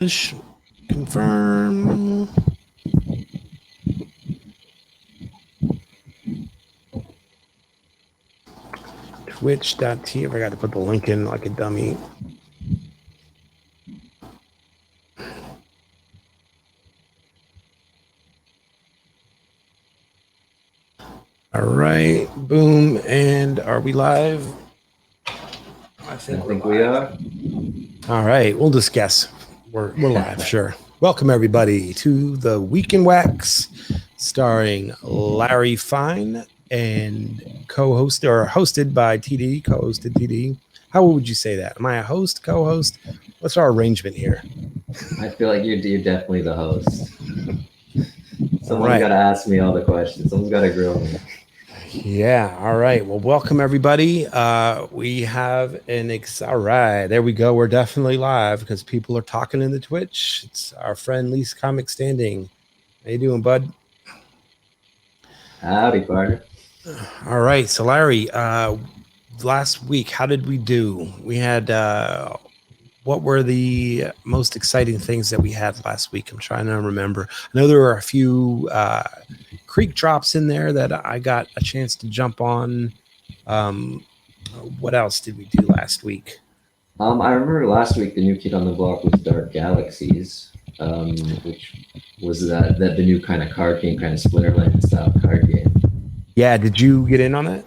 Confirm. Twitch.tv. I got to put the link in like a dummy. All right, boom. And are we live? I think we are. All right, we'll just guess. We're live, sure. Welcome everybody to the Week in Wax, starring Larry Fine and hosted by TD, co-hosted TD. How would you say that? Am I a host, co-host? What's our arrangement here? I feel like you're definitely the host. Someone's got to ask me all the questions. Someone's got to grill me. Yeah. All right. Well, welcome everybody. We have all right. There we go. We're definitely live because people are talking in the Twitch. It's our friend Least Comic Standing. How you doing, bud? Howdy, partner. All right. So, Larry, last week, how did we do? We had what were the most exciting things that we had last week? I'm trying to remember. I know there were a few creek drops in there that I got a chance to jump on. What else did we do last week? I remember last week the new kid on the block was Dark Galaxies, which was that the new kind of card game, kind of Splinterland style card game. Yeah, did you get in on that?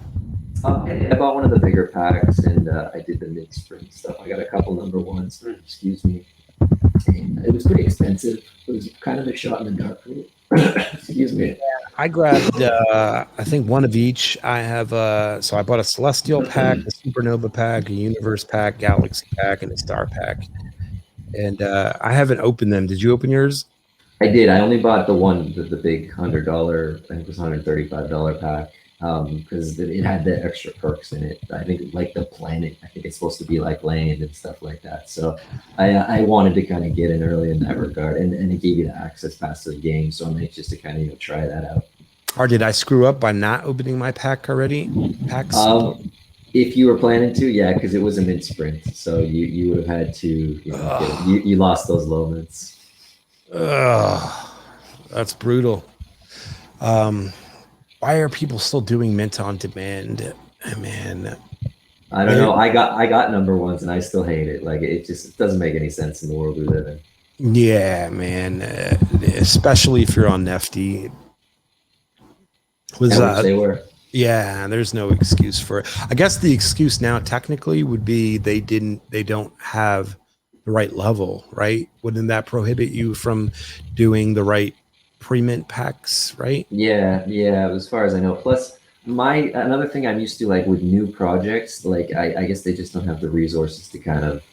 I bought one of the bigger packs and I did the mid-spring stuff. I got a couple number ones, excuse me. And it was pretty expensive. It was kind of a shot in the dark for me. Excuse me. I grabbed, I think one of each. I have, so I bought a Celestial pack, a Supernova pack, a Universe pack, Galaxy pack, and a Star pack. And I haven't opened them. Did you open yours? I did. I only bought the big $100, I think it was $135 pack, because it had the extra perks in it. I think like the planet, I think it's supposed to be like land and stuff like that. So I wanted to kind of get in early in that regard, and it gave you the access pass to the game. So I'm anxious to kind of try that out. Or did I screw up by not opening my pack already? Packs? If you were planning to, yeah, because it was a mid sprint, so you would have had to. You lost those low mids. That's brutal. Why are people still doing mint on demand? Man, I don't know. I got number ones and I still hate it. Like it doesn't make any sense in the world we live in. Yeah, man. Especially if you're on NFT. They were. Yeah, there's no excuse for it. I guess the excuse now technically would be they don't have the right level, right? Wouldn't that prohibit you from doing the right pre-mint packs, right? Yeah, as far as I know. Plus another thing I'm used to, like with new projects, like I guess they just don't have the resources to kind of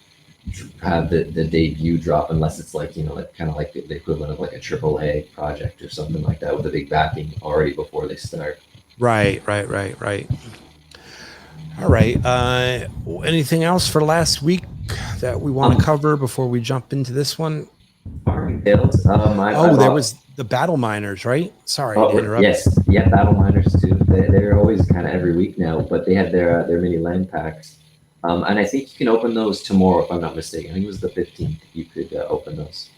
have the debut drop unless it's like, like kind of like the equivalent of like a AAA project or something like that with a big backing already before they start. Right. All right. Anything else for last week that we want to cover before we jump into this one? There was the Battle Miners, right? Sorry to interrupt. Yes, yeah, Battle Miners too. They're always kind of every week now, but they had their mini land packs. And I think you can open those tomorrow, if I'm not mistaken. I think it was the 15th. You could open those.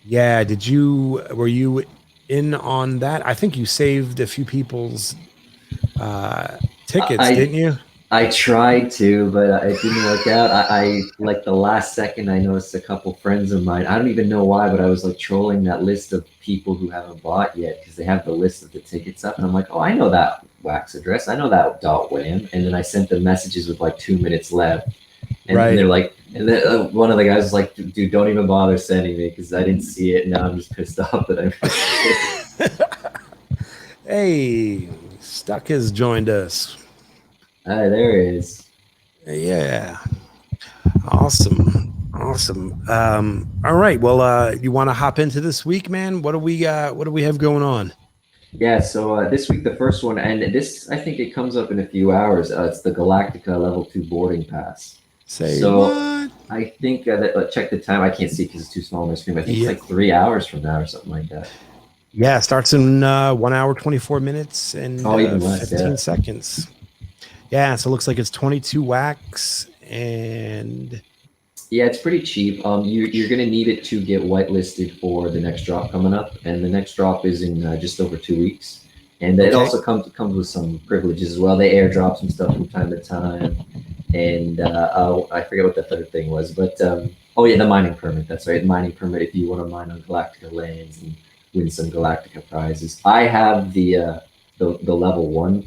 Yeah. Were you in on that? I think you saved a few people's tickets, didn't you? I tried to, but it didn't work out. I like the last second, I noticed a couple friends of mine. I don't even know why, but I was like trolling that list of people who haven't bought yet because they have the list of the tickets up. And I'm like, oh, I know that wax address. I know that .wham. And then I sent them messages with like 2 minutes left. And they're like, and then one of the guys was like, dude, don't even bother sending me because I didn't see it. And now I'm just pissed off that I missed it. Hey, Stuck has joined us. Hi, there he is. Yeah. Awesome. All right. Well, you want to hop into this week, man? What do we have going on? Yeah, so this week the first one, and this I think it comes up in a few hours. It's the Galactica Level 2 boarding pass. What? I think check the time. I can't see because it's too small on my screen. I think it's like 3 hours from now or something like that. Yeah, it starts in 1 hour 24 minutes and even less, 15 seconds. Yeah, so it looks like it's 22 wax and Yeah, it's pretty cheap. You're gonna need it to get whitelisted for the next drop coming up, and the next drop is in just over 2 weeks. And it Okay. also comes with some privileges as well. They airdrop some stuff from time to time, and oh, I forget what the third thing was, but oh yeah, the mining permit. That's right, mining permit if you want to mine on Galactica lands and win some Galactica prizes. I have the level one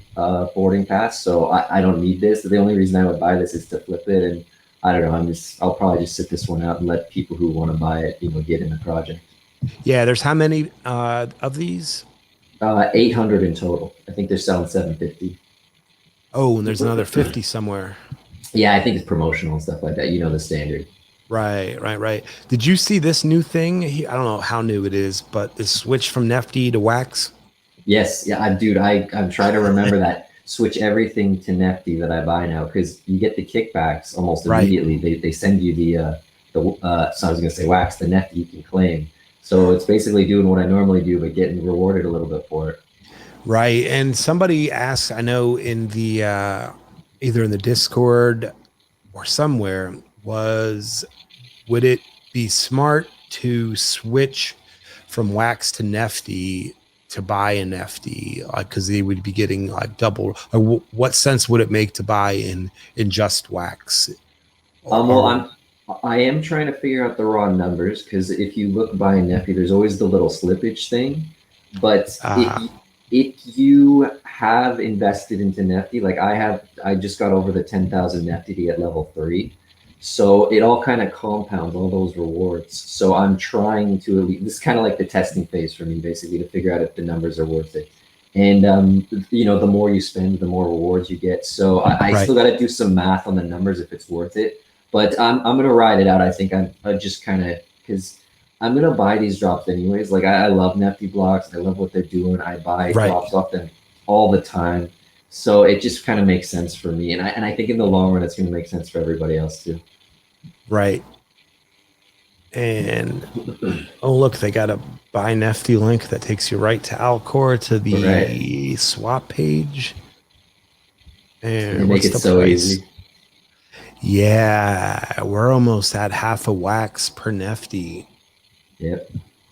boarding pass, so I don't need this. The only reason I would buy this is to flip it, and I don't know. I'll probably just sit this one out and let people who want to buy it, get in the project. Yeah, there's how many of these? 800 in total. I think they're selling 750. Oh, and there's another 50 somewhere. Yeah, I think it's promotional and stuff like that. You know the standard. Right, right, right. Did you see this new thing? I don't know how new it is, but the switch from NFT to Wax. Yes, yeah, dude. I'm trying to remember that. Switch everything to Nifty that I buy now because you get the kickbacks almost Right, immediately. They send you so I was gonna say wax, the Nifty you can claim. So it's basically doing what I normally do, but getting rewarded a little bit for it. right. And somebody asked, I know in the either in the Discord or somewhere, was would it be smart to switch from Wax to Nefty to buy an FD, because they would be getting like double. What sense would it make to buy in just Wax? Well, Or I am trying to figure out the raw numbers because if you look by Neffy, there's always the little slippage thing. But uh, if you have invested into Nefty, like I just got over the 10,000 Nefty to get level 3. So it all kind of compounds all those rewards. So I'm trying to this is kind of like the testing phase for me, basically, to figure out if the numbers are worth it. And the more you spend, the more rewards you get. So I right, still got to do some math on the numbers if it's worth it. But I'm gonna ride it out. I think I just kind of because I'm gonna buy these drops anyways. Like I love Nifty blocks. I love what they're doing. I buy right, drops off them all the time. So it just kind of makes sense for me, and I think in the long run it's gonna make sense for everybody else too. right. And oh, look, they got a buy Nefty link that takes you right to Alcor to Right? the swap page. They And make what's it the so price? easy. Yeah, we're almost at half a wax per Nefty. Yep.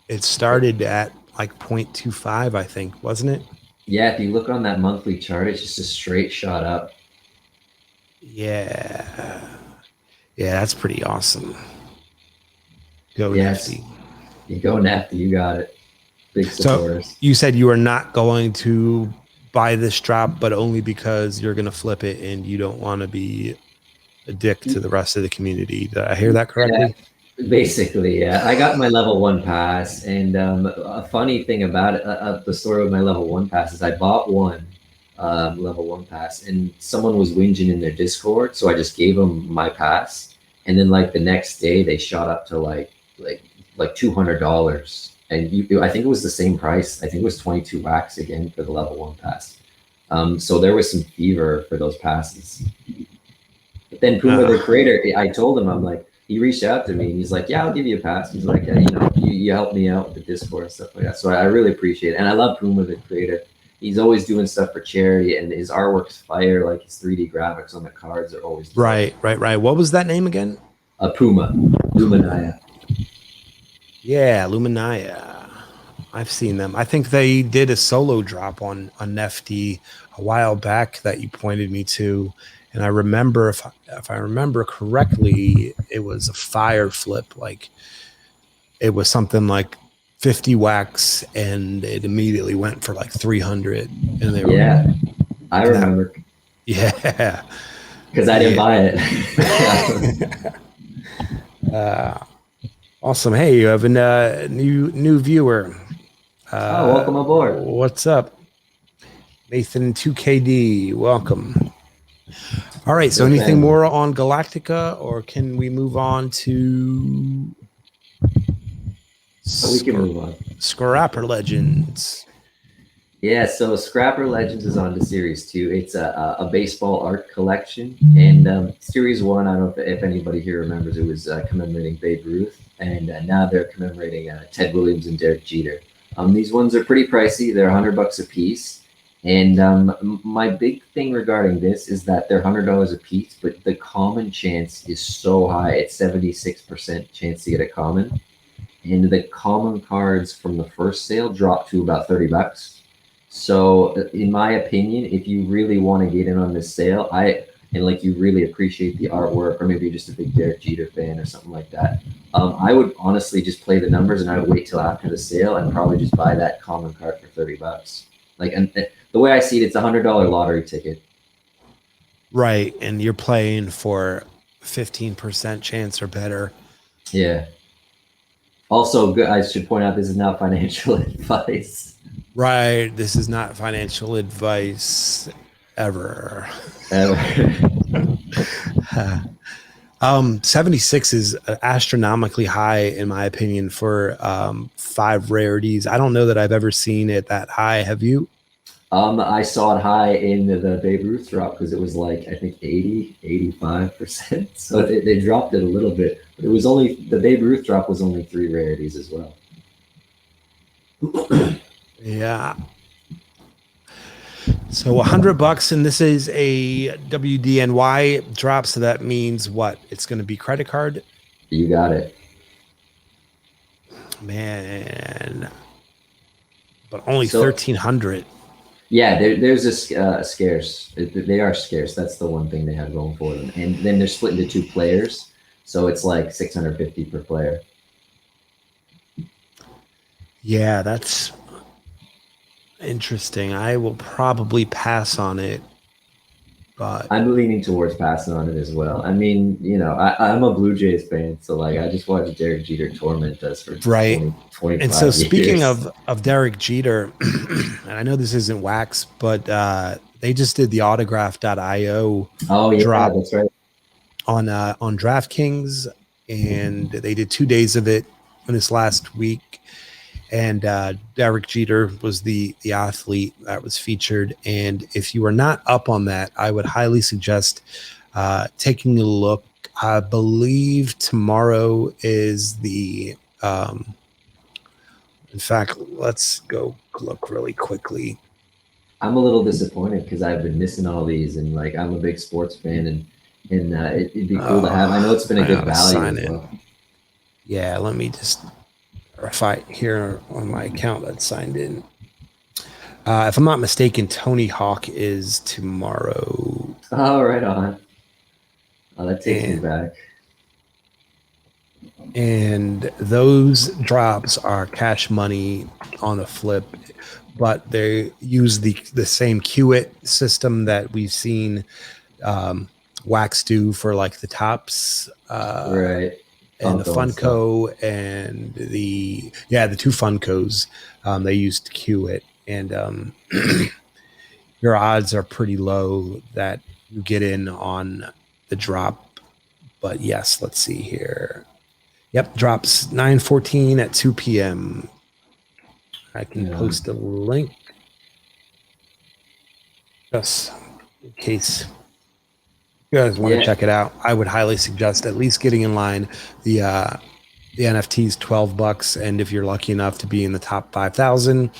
It started at like 0.25, I think, wasn't it? Yeah. If you look on that monthly chart, it's just a straight shot up. Yeah. Yeah, that's pretty awesome. Go Yes. Nefty. You go Nifty. You got it. Big So supporters. you said you are not going to buy this drop, but only because you're going to flip it and you don't want to be a dick to the rest of the community. Did I hear that Yeah. correctly? Basically, yeah. I got my level one pass, and a funny thing about it, the story with my level one pass is I bought one level one pass, and someone was whinging in their Discord, so I just gave them my pass, and then like the next day they shot up to like $200, and I think it was the same price. I think it was 22 wax again for the level one pass. So there was some fever for those passes. But then Puma, the Uh, creator, I told him, I'm like, he reached out to me and he's like, yeah, I'll give you a pass. He's like, yeah, you helped me out with the Discord and stuff like that. So I really appreciate it. And I love Puma, the creator. He's always doing stuff for charity and his artwork's fire. Like his 3D graphics on the cards are always dope. right, right, right. What was that name again? Puma, Luminaya. Yeah, Luminaya. I've seen them. I think they did a solo drop on Nefty a while back that you pointed me to, and I remember if I remember correctly, it was a fire flip. Like it was something like 50 wax, and it immediately went for like 300, and they were Yeah, I and that remember yeah because I didn't yeah. buy it. uh, awesome. Hey, you have a new viewer. Oh, welcome aboard. What's up? Nathan 2KD, welcome. All right, so The anything family. more on Galactica, or can we move on to So we can move on. Scrapper Legends? Yeah, so Scrapper Legends is on to Series 2. It's a baseball art collection. And Series 1, I don't know if anybody here remembers, it was commemorating Babe Ruth. And now they're commemorating Ted Williams and Derek Jeter. These ones are pretty pricey. They're $100 a piece. And my big thing regarding this is that they're $100 a piece, but the common chance is so high. It's 76% chance to get a common. And the common cards from the first sale drop to about $30. So, in my opinion, if you really want to get in on this sale, and like you really appreciate the artwork, or maybe you're just a big Derek Jeter fan or something like that, I would honestly just play the numbers, and I would wait till after the sale and probably just buy that common card for $30. Like, and the way I see it, it's $100 lottery ticket. Right, and you're playing for 15% chance or better. Yeah. Also, good. I should point out this is not financial advice. Right, this is not financial advice ever. Ever. 76 is astronomically high in my opinion for 5 rarities. I don't know that I've ever seen it that high. Have you? I saw it high in the Babe Ruth drop because it was like, I think 85%. So they dropped it a little bit. But it was only, the Babe Ruth drop was only 3 rarities as well. Yeah. So $100, and this is a WDNY drop. So that means what? It's going to be credit card. You got it. Man. But only So, 1,300. yeah, there's a scarce. They are scarce. That's the one thing they have going for them. And then they're split into 2 players. So it's like 650 per player. Yeah, that's interesting. I will probably pass on it, but I'm leaning towards passing on it as well. I mean, I'm a Blue Jays fan, so like I just watched Derek Jeter torment us for right. 25 And so speaking years. of Derek Jeter, and I know this isn't wax, but they just did the autograph.io Oh yeah, drop that's right. on DraftKings, and they did 2 days of it in this last week. And Derek Jeter was the athlete that was featured. And if you are not up on that, I would highly suggest taking a look. I believe tomorrow is the. In fact, let's go look really quickly. I'm a little disappointed because I've been missing all these, and like I'm a big sports fan, and it'd be cool to have. I know it's been a good value as well. Yeah, let me just verify here on my account that's signed in. If I'm not mistaken, Tony Hawk is tomorrow. Oh, right on. Oh, that takes me back. And those drops are cash money on a flip, but they use the same Qit system that we've seen Wax do for like the tops. Right. And the Funko and the 2 Funkos, they used Qit, and your odds are pretty low that you get in on the drop. But yes, let's see here. Yep, drops 9/14 at 2 p.m. I can post a link just in case you guys want to check it out. I would highly suggest at least getting in line. The NFT's $12, and if you're lucky enough to be in the top 5,000,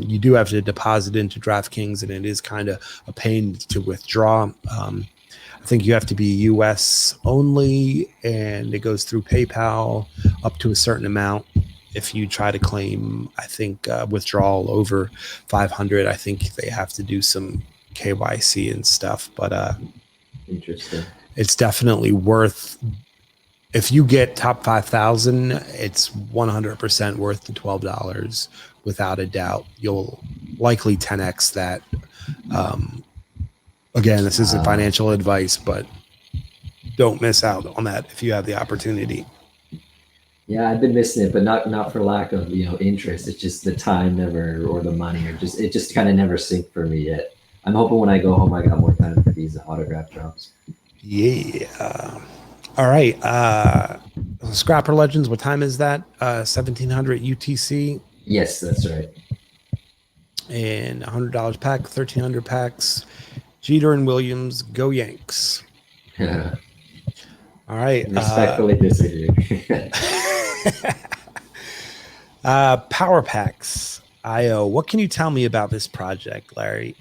you do have to deposit into DraftKings, and it is kind of a pain to withdraw. I think you have to be US only, and it goes through PayPal up to a certain amount. If you try to claim, I think withdrawal over 500, I think they have to do some KYC and stuff. But interesting. It's definitely worth. If you get top 5,000, it's 100% worth the $12 without a doubt. You'll likely 10x that. Again, this isn't financial advice, but don't miss out on that if you have the opportunity. Yeah, I've been missing it, but not for lack of interest. It's just the time never, or the money, or it just kind of never synced for me yet. I'm hoping when I go home, I got more time for these autograph drops. Yeah. All right. Scrapper Legends. What time is that? 1700 UTC. Yes, that's right. And $100 pack, 1,300 packs. Jeter and Williams, go Yanks. All right. Respectfully disagree. Power packs. IO. What can you tell me about this project, Larry?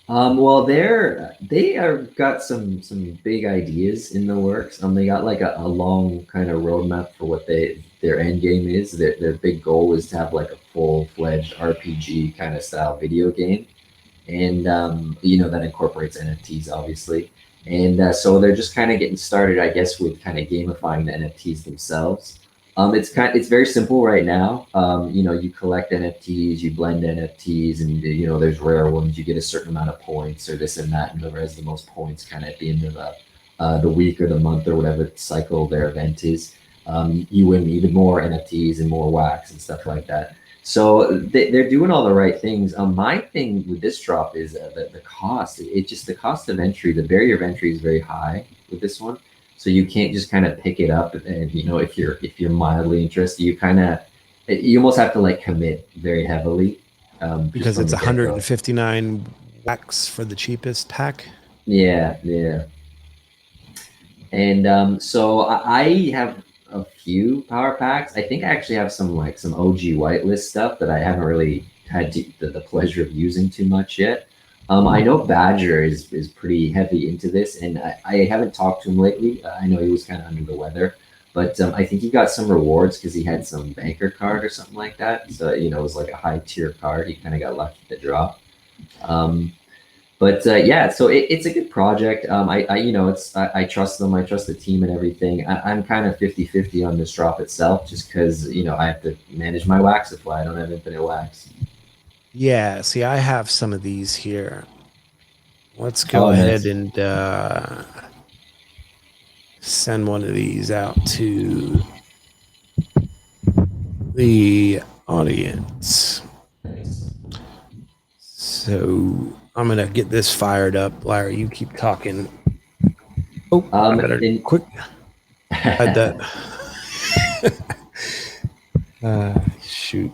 Well, they are got some big ideas in the works. They got like a long kind of roadmap for what their end game is. Their big goal is to have like a full-fledged RPG kind of style video game, and that incorporates NFTs obviously. And so they're just kind of getting started, I guess, with kind of gamifying the NFTs themselves. It's very simple right now. You collect NFTs, you blend NFTs, and there's rare ones. You get a certain amount of points or this and that, and whoever has the most points kind of at the end of the week or the month or whatever cycle their event is, you win even more NFTs and more wax and stuff like that. So they're doing all the right things. My thing with this drop is the cost. It just the cost of entry, the barrier of entry is very high with this one. So you can't just kind of pick it up, and if you're mildly interested, you almost have to like commit very heavily. Because it's 159 wax for the cheapest pack. Yeah, yeah. And so I have a few power packs. I think I actually have some OG whitelist stuff that I haven't really had the pleasure of using too much yet. I know Badger is pretty heavy into this, and I haven't talked to him lately. I know he was kind of under the weather, but I think he got some rewards because he had some banker card or something like that. So it was like a high tier card. He kind of got lucky to drop. But yeah, so it's a good project. I trust them. I trust the team and everything. I'm kind of 50-50 on this drop itself, just because I have to manage my wax supply. I don't have infinite wax. Yeah, see, I have some of these here. Let's go Oh, ahead nice. and send one of these out to the audience. Nice. So I'm gonna get this fired up. Larry, you keep talking. Oh, I better quick. Had that. Shoot.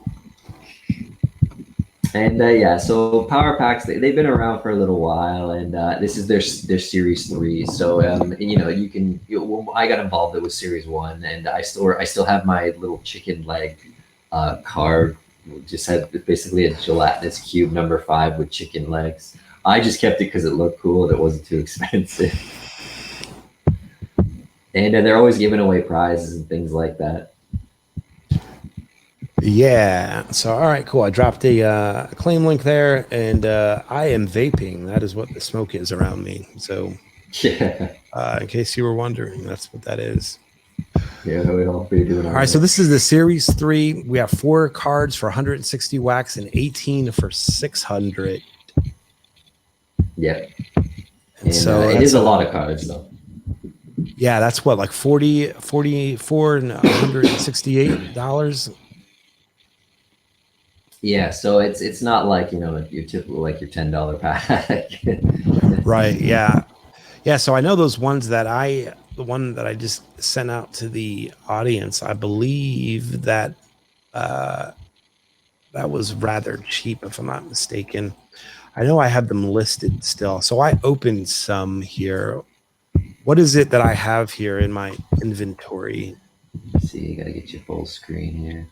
And yeah, so power packs they've been around for a little while, and this is their series 3. So when I got involved, it was series 1, and I still have my little chicken leg card. Just had basically a gelatinous cube number 5 with chicken legs. I just kept it because it looked cool and it wasn't too expensive. And they're always giving away prizes and things like that. Yeah. So, all right, cool. I dropped a claim link there, and I am vaping. That is what the smoke is around me. So, Yeah. in case you were wondering, that's what that is. Yeah, we all be doing all right. So this is the series 3. We have 4 cards for 160 wax and 18 for 600. Yeah. And so it is a lot of cards though. Yeah, that's what, like 44 and $168. Yeah, so it's not like your typical like your $10 pack. Right. Yeah. Yeah. So I know those ones the one that I just sent out to the audience, I believe that that was rather cheap, if I'm not mistaken. I know I have them listed still. So I opened some here. What is it that I have here in my inventory? Let's see, you gotta get your full screen here.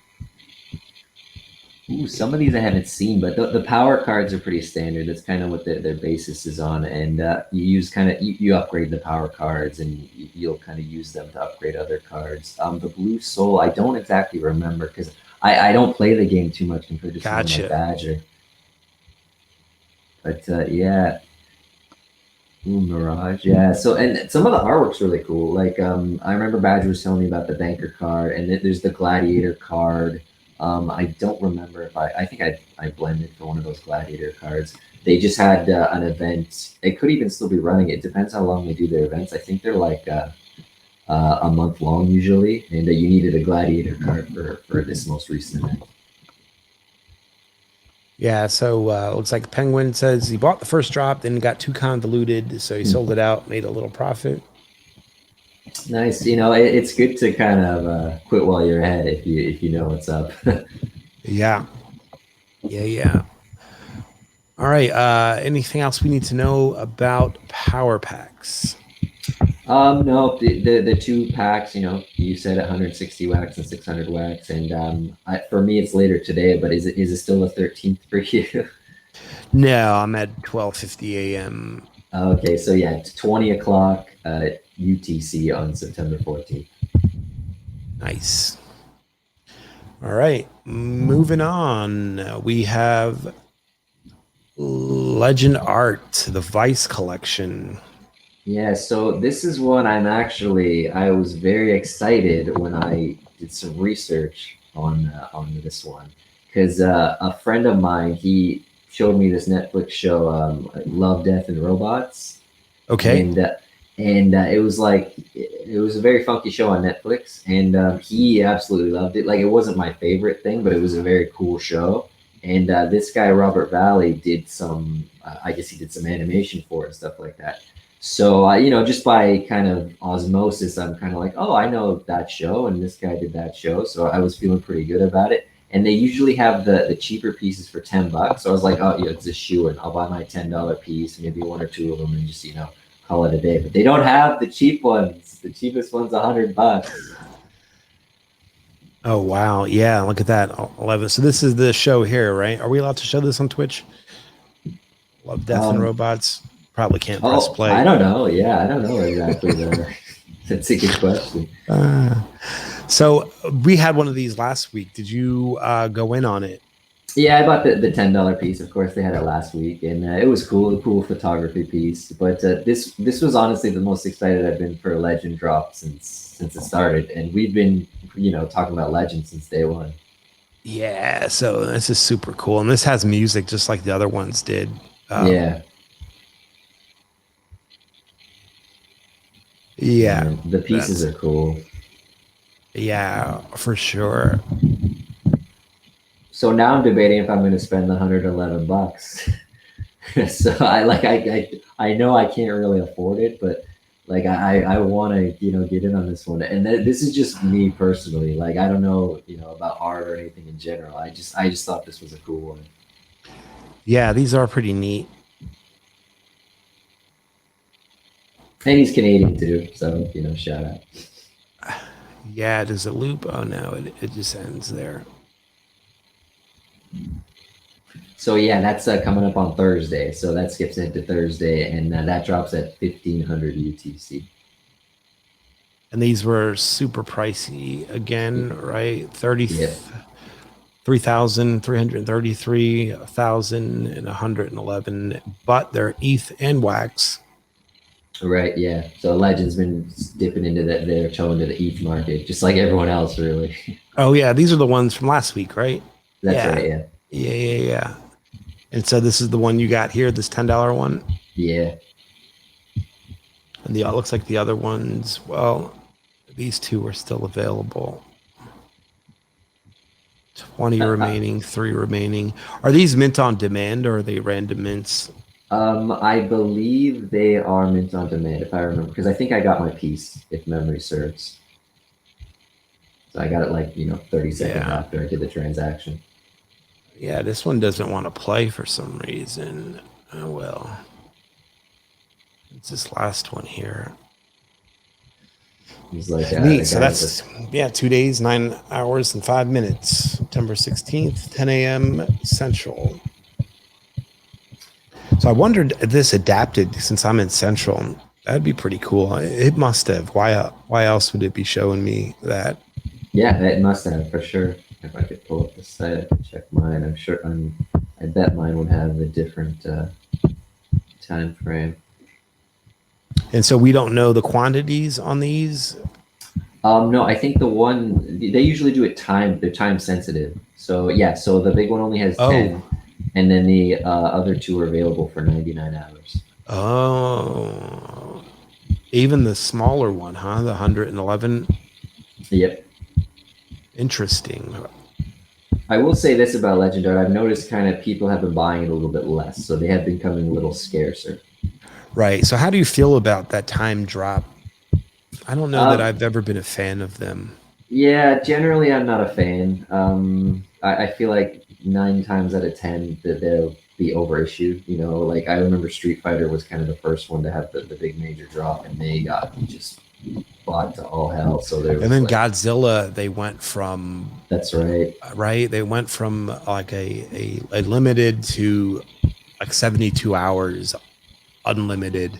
Ooh, some of these I haven't seen, but the power cards are pretty standard. That's kind of what their basis is on, and you use you upgrade the power cards, and you'll kind of use them to upgrade other cards. The Blue Soul, I don't exactly remember because I don't play the game too much compared to someone like Badger. But yeah. Ooh, Mirage, yeah. So, and some of the artwork's really cool. Like, I remember Badger was telling me about the banker card, and there's the gladiator card. I don't remember if I think I blended for one of those gladiator cards. They just had an event. It could even still be running. It depends how long they do their events. I think they're like a month long usually, and you needed a gladiator card for this most recent event. Yeah, so looks like Penguin says he bought the first drop, then got too convoluted, so he sold it out, made a little profit. Nice. It's good to kind of quit while you're ahead if you know what's up. Yeah. All right. Anything else we need to know about power packs? No, the two packs, you said 160 wax and 600 wax, and for me it's later today. But is it still the 13th for you? No, I'm at 12:50 a.m. Okay, so yeah, it's 20 o'clock UTC on September 14th. Nice. All right, moving on. We have Legend Art, the Vice collection. Yeah, so this is one I was very excited when I did some research on this one because a friend of mine he showed me this Netflix show, Love, Death, and Robots, Okay. and it was like it was a very funky show on Netflix, and he absolutely loved it. Like it wasn't my favorite thing, but it was a very cool show. And this guy Robert Valley did some, I guess he did some animation for it and stuff like that. So just by kind of osmosis, I'm kind of like, oh, I know that show, and this guy did that show, so I was feeling pretty good about it. And they usually have the cheaper pieces for $10. So I was like, oh, yeah, it's a shoe, and I'll buy my $10 piece, maybe one or two of them, and just call it a day. But they don't have the cheap ones. The cheapest one's $100. Oh wow, yeah. Look at that, 11. So this is the show here, right? Are we allowed to show this on Twitch? Love, Death, and Um, Robots. Probably can't press oh, I play. don't know. Yeah, I don't know exactly. That's a good question. Uh, so we had one of these last week. Did you go in on it? Yeah, I bought the $10 piece. Of course, they had it last week, and it was cool, a cool photography piece. But this was honestly the most excited I've been for a Legend drop since it started, and we've been talking about Legend since day one. Yeah. So this is super cool, and this has music just like the other ones did. Yeah, Yeah, and the pieces that's are cool. yeah for sure. So now I'm debating if I'm going to spend the $111. So I know I can't really afford it, but like I want to get in on this one. And this is just me personally. Like I don't know about art or anything in general. I just thought this was a cool one. Yeah, these are pretty neat. And he's Canadian too, so shout out. Yeah, does it loop? Oh no, it just ends there. So yeah, that's coming up on Thursday. So that skips ahead to Thursday, and that drops at 1500 UTC. And these were super pricey again, right? 30, Yep. 3,333, 1,000, and 111. But they're ETH and wax. Right. Yeah. So Legend's been dipping into their toe into the ETH market, just like everyone else, really. Oh yeah, these are the ones from last week, right? That's Yeah, right. Yeah. yeah. And so this is the one you got here, this $10 one. Yeah. And the it looks like the other ones. Well, these two are still available. 20 remaining, 3 remaining. Are these mint on demand or are they random mints? I believe they are mint on demand, if I remember, because I think I got my piece, if memory serves. So I got it like 30 seconds Yeah. after I did the transaction. Yeah, this one doesn't want to play for some reason. Oh well. It's this last one here. He's like Neat. a So guy that's 2 days, 9 hours, and 5 minutes. September 16th, 10 a.m. Central. So I wondered if this adapted since I'm in Central. That'd be pretty cool. It must have. Why else would it be showing me that? Yeah, it must have for sure. If I could pull up the site, I could check mine. I bet mine would have a different time frame. And so we don't know the quantities on these. No, I think the one they usually do it time. They're time sensitive. So yeah, so the big one only has 10, and then the other two are available for 99 hours. Oh, even the smaller one, huh? The 111. Yep. Interesting. I will say this about Legend Art. I've noticed kind of people have been buying it a little bit less, so they have been becoming a little scarcer. Right. So how do you feel about that time drop? I don't know that Um, I've ever been a fan of them. yeah, generally I'm not a fan. I feel like 9 times out of 10 that the overissue. You know, like I remember Street Fighter was kind of the first one to have the big major drop, and they got just bought to all hell. So there And was then like, Godzilla, they went from that's right. right. They went from like a limited to like 72 hours unlimited,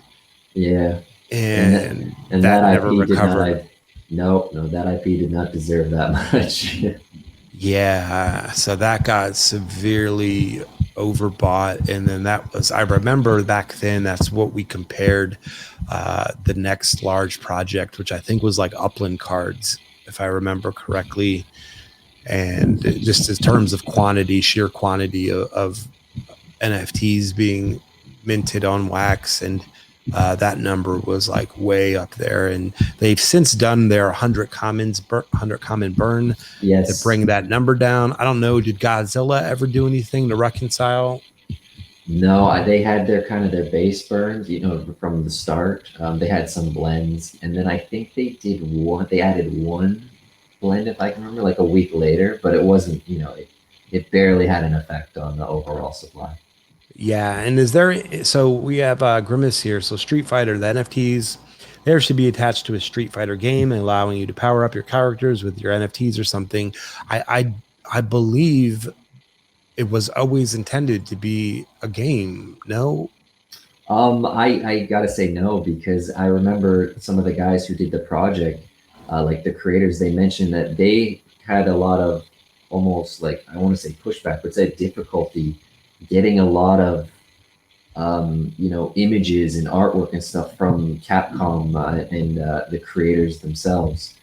Yeah, and and that that never IP did not. recovered. No, that IP did not deserve that much. Yeah, so that got severely overbought, and then that was, I remember back then that's what we compared the next large project, which I think was like Upland Cards, if I remember correctly, and just in terms of quantity, sheer quantity of NFTs being minted on wax, and that number was like way up there. And they've since done their 100 common burn to Yes. bring that number down. I don't know. Did Godzilla ever do anything to reconcile? No, they had their kind of their base burns, you know, from the start. They had some blends, and then I think they did one. They added one blend, if I can remember, like a week later, but it wasn't, you know, it barely had an effect on the overall supply. Yeah. And is there, so we have Grimace here. So Street Fighter, the NFTs, there should be attached to a Street Fighter game and allowing you to power up your characters with your NFTs or something. I believe it was always intended to be a game. No? I gotta say no, because I remember some of the guys who did the project, like the creators, they mentioned that they had a lot of almost like, I want to say pushback, but said difficulty getting a lot of you know, images and artwork and stuff from Capcom and the creators themselves.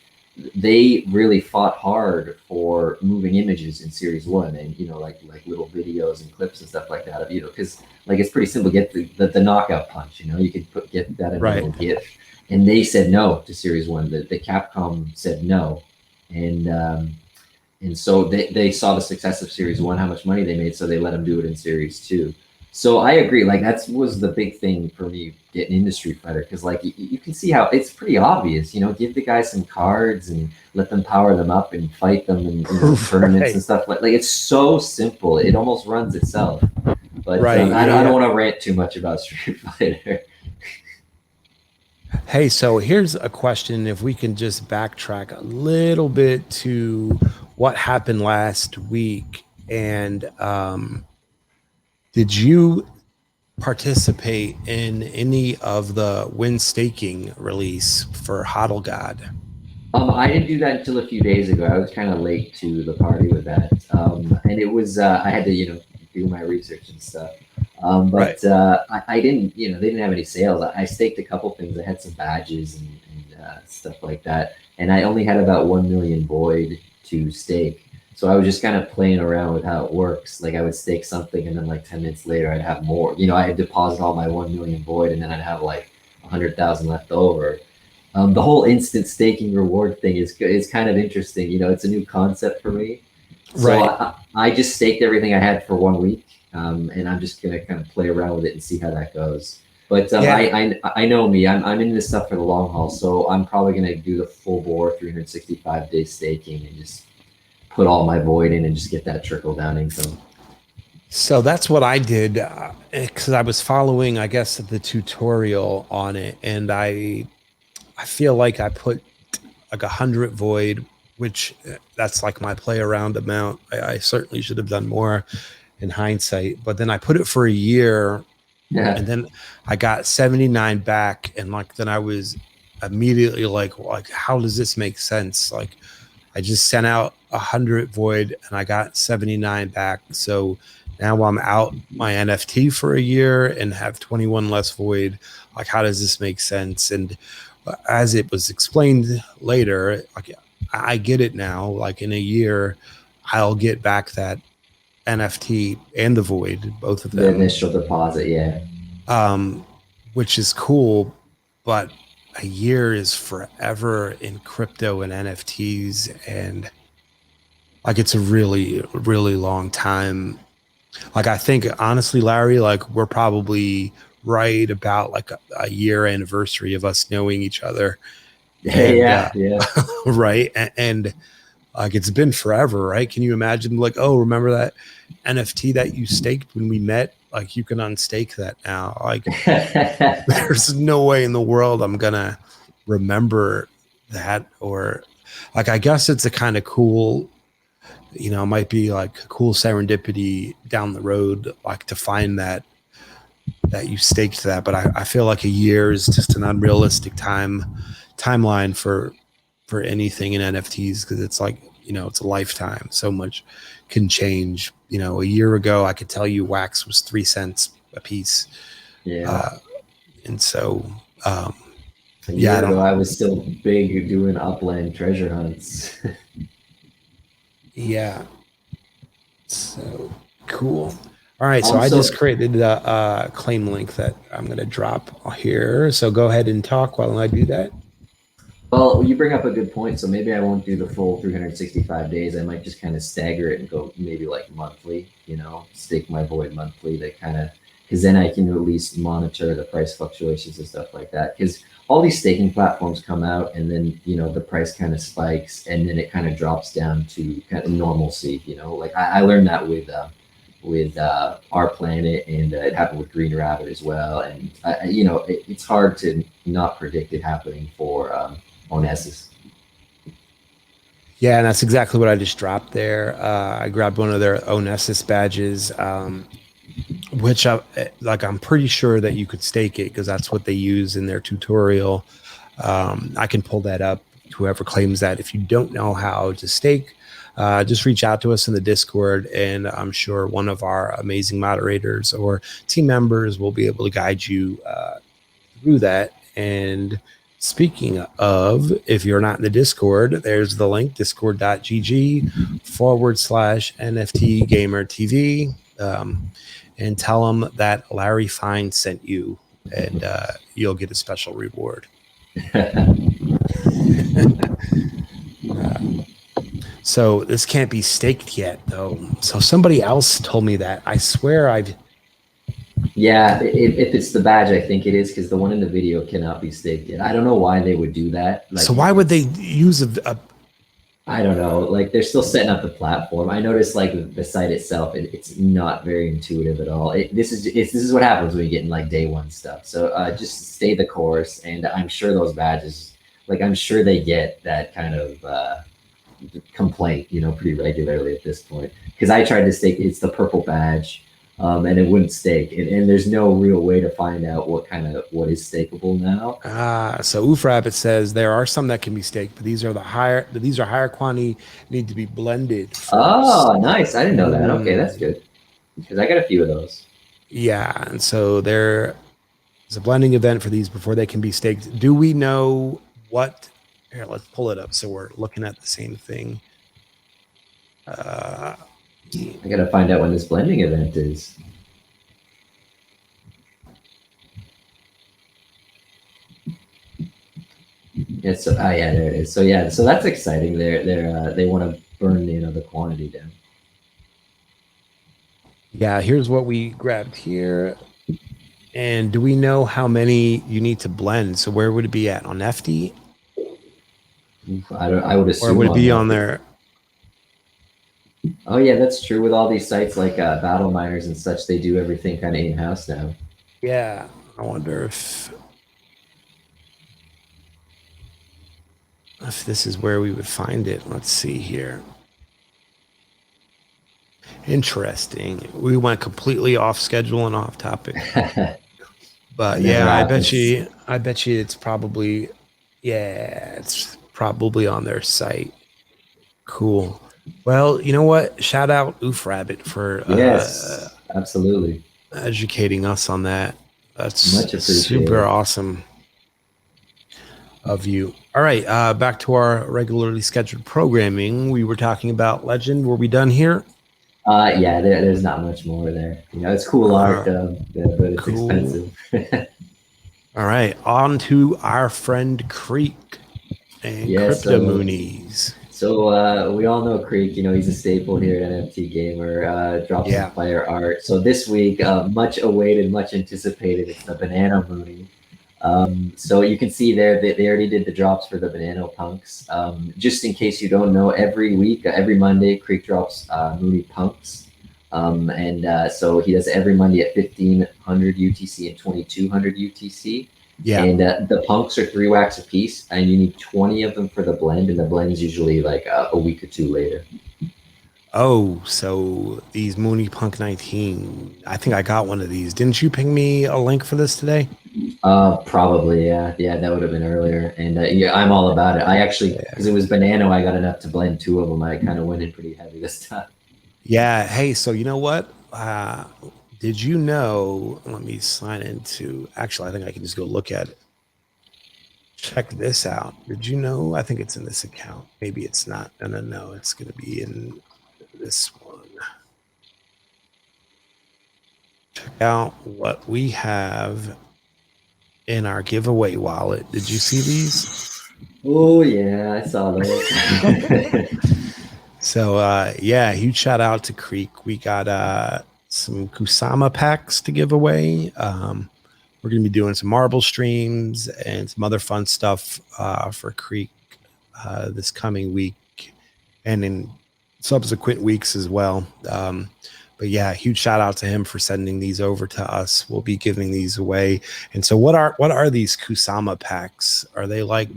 They really fought hard for moving images in Series One, and you know, like little videos and clips and stuff like that of, you know, because like it's pretty simple. Get the knockout punch. You know, you can get that in a Right. little GIF, and they said no to Series One. The Capcom said no, and and so they saw the success of Series One, how much money they made, so they let them do it in Series Two. So I agree. Like that was the big thing for me getting into Street Fighter, because like you can see how it's pretty obvious. You know, give the guys some cards and let them power them up and fight them in, you know, tournaments Right. and stuff. Like it's so simple. It almost runs itself. But Right. I don't Yeah. want to rant too much about Street Fighter. Hey, so here's a question. If we can just backtrack a little bit to what happened last week, and did you participate in any of the win staking release for Hodl God? I didn't do that until a few days ago. I was kind of late to the party with that, and it was I had to, you know, do my research and stuff. Right. But I didn't, you know, they didn't have any sales. I staked a couple things. I had some badges and stuff like that, and I only had about 1 million void to stake. So I was just kind of playing around with how it works. Like I would stake something, and then like 10 minutes later, I'd have more. You know, I'd deposit all my 1 million void, and then I'd have like 100,000 left over. The whole instant staking reward thing is kind of interesting. You know, it's a new concept for me. So Right. I just staked everything I had for 1 week, and I'm just gonna kind of play around with it and see how that goes. But Yeah. I know me. I'm into this stuff for the long haul, so I'm probably gonna do the full bore 365-day staking and just put all my void in and just get that trickle down income. So that's what I did because I was following, I guess, the tutorial on it, and I feel like I put like 100 void, which that's like my play around amount. I certainly should have done more in hindsight, but then I put it for a year, Yeah. and then I got 79 back, and like then I was immediately like how does this make sense? Like I just sent out 100 void and I got 79 back. So now I'm out my NFT for a year and have 21 less void. Like, how does this make sense? And as it was explained later, like I get it now. Like in a year, I'll get back that NFT and the void, both of The them, initial deposit, yeah. um, which is cool. But a year is forever in crypto and NFTs, and like it's a really, really long time. Like I think honestly, Larry, like we're probably right about like a year anniversary of us knowing each other, and Yeah, yeah. right, and like it's been forever, right? Can you imagine? Like, oh, remember that NFT that you staked when we met Like, you can unstake that now. Like, there's no way in the world I'm gonna remember that. Or like, I guess it's a kind of cool, you know, it might be like a cool serendipity down the road, like to find that you staked that. But I feel like a year is just an unrealistic timeline for anything in NFTs, because it's like, you know, it's a lifetime. So much can change. You know, a year ago I could tell you wax was 3 cents a piece. Yeah. And so A yeah, year ago, I was still big doing upland treasure hunts. yeah, so cool. All right, so I just So created a claim link that I'm going to drop here. So go ahead and talk while I do that. well, you bring up a good point. So maybe I won't do the full 365 days. I might just kind of stagger it and go maybe like monthly, you know, stake my void monthly to kind of, because then I can at least monitor the price fluctuations and stuff like that. Because all these staking platforms come out and then, you know, the price kind of spikes and then it kind of drops down to kind of normalcy, you know, like I learned that with our planet, and it happened with Green Rabbit as well. And you know, it's hard to not predict it happening for Onassis. Yeah, and that's exactly what I just dropped there. I grabbed one of their Onessis badges, which I'm pretty sure that you could stake it because that's what they use in their tutorial. I can pull that up. Whoever claims that. If you don't know how to stake, just reach out to us in the Discord, and I'm sure one of our amazing moderators or team members will be able to guide you through that. And speaking of, if you're not in the Discord, there's the link, discord.gg/NFTGamerTV. And tell them that Larry Fine sent you, and you'll get a special reward. So this can't be staked yet, though. So somebody else told me that. I swear I've... Yeah, if it's the badge, I think it is, because the one in the video cannot be staked yet. I don't know why they would do that. Like, so why would they use a... I don't know. Like, they're still setting up the platform. I noticed, like, the site itself, it's not very intuitive at all. This is what happens when you get in like day one stuff. So just stay the course, and I'm sure those badges, like, I'm sure they get that kind of complaint, you know, pretty regularly at this point. Because I tried to stake, it's the purple badge. And it wouldn't stake, and there's no real way to find out what is stakeable now. So Oof Rabbit says there are some that can be staked, but these are higher quantity, need to be blended first. Oh, nice! I didn't know that. Okay, that's good, because I got a few of those. Yeah, and so there is a blending event for these before they can be staked. Do we know what? Here, let's pull it up so we're looking at the same thing. I gotta find out when this blending event is. Yeah, so yeah, there it is. So yeah, so that's exciting. They want to burn, you know, the quantity down. Yeah, here's what we grabbed here. And do we know how many you need to blend? So where would it be at on FD? I would assume. Or would it be on there? Oh yeah, that's true. With all these sites like Battle Miners and such, they do everything kind of in-house now. Yeah, I wonder if this is where we would find it. Let's see here. Interesting. We went completely off schedule and off topic. But yeah, I bet you it's probably on their site. Cool. Well, you know what? Shout out Oof Rabbit for yes, absolutely educating us on that. That's much appreciated. Super awesome of you. All right, back to our regularly scheduled programming. We were talking about Legend. Were we done here? Yeah, there's not much more there. You know, it's cool art, but it's cool. Expensive. All right, on to our friend Creek and Crypto Moonies. So we all know Creek. You know, he's a staple here at NFT Gamer. Drops some player art. So this week, much awaited, much anticipated, it's the Banana Moonie. So you can see there that they already did the drops for the Banana Punks. Just in case you don't know, every week, every Monday, Creek drops Mooney Punks. So he does it every Monday at 1500 UTC and 2200 UTC. Yeah. And the punks are 3 wax a piece, and you need 20 of them for the blend, and the blend's usually like a week or 2 later. Oh, so these Mooney Punk 19. I think I got one of these. Didn't you ping me a link for this today? Probably, yeah. Yeah, that would have been earlier. And yeah, I'm all about it. I actually, because it was banana, I got enough to blend 2 of them. I kind of went in pretty heavy this time. Yeah. Hey, so you know what? Did you know? Let me sign into. Actually, I think I can just go look at it. Check this out. Did you know? I think it's in this account. Maybe it's not. No. It's going to be in this one. Check out what we have in our giveaway wallet. Did you see these? Oh, yeah, I saw those. So yeah, huge shout out to Creek. We got some Kusama packs to give away. We're gonna be doing some marble streams and some other fun stuff for Creek this coming week and in subsequent weeks as well. But yeah, huge shout out to him for sending these over to us. We'll be giving these away. And so what are these Kusama packs? Are they like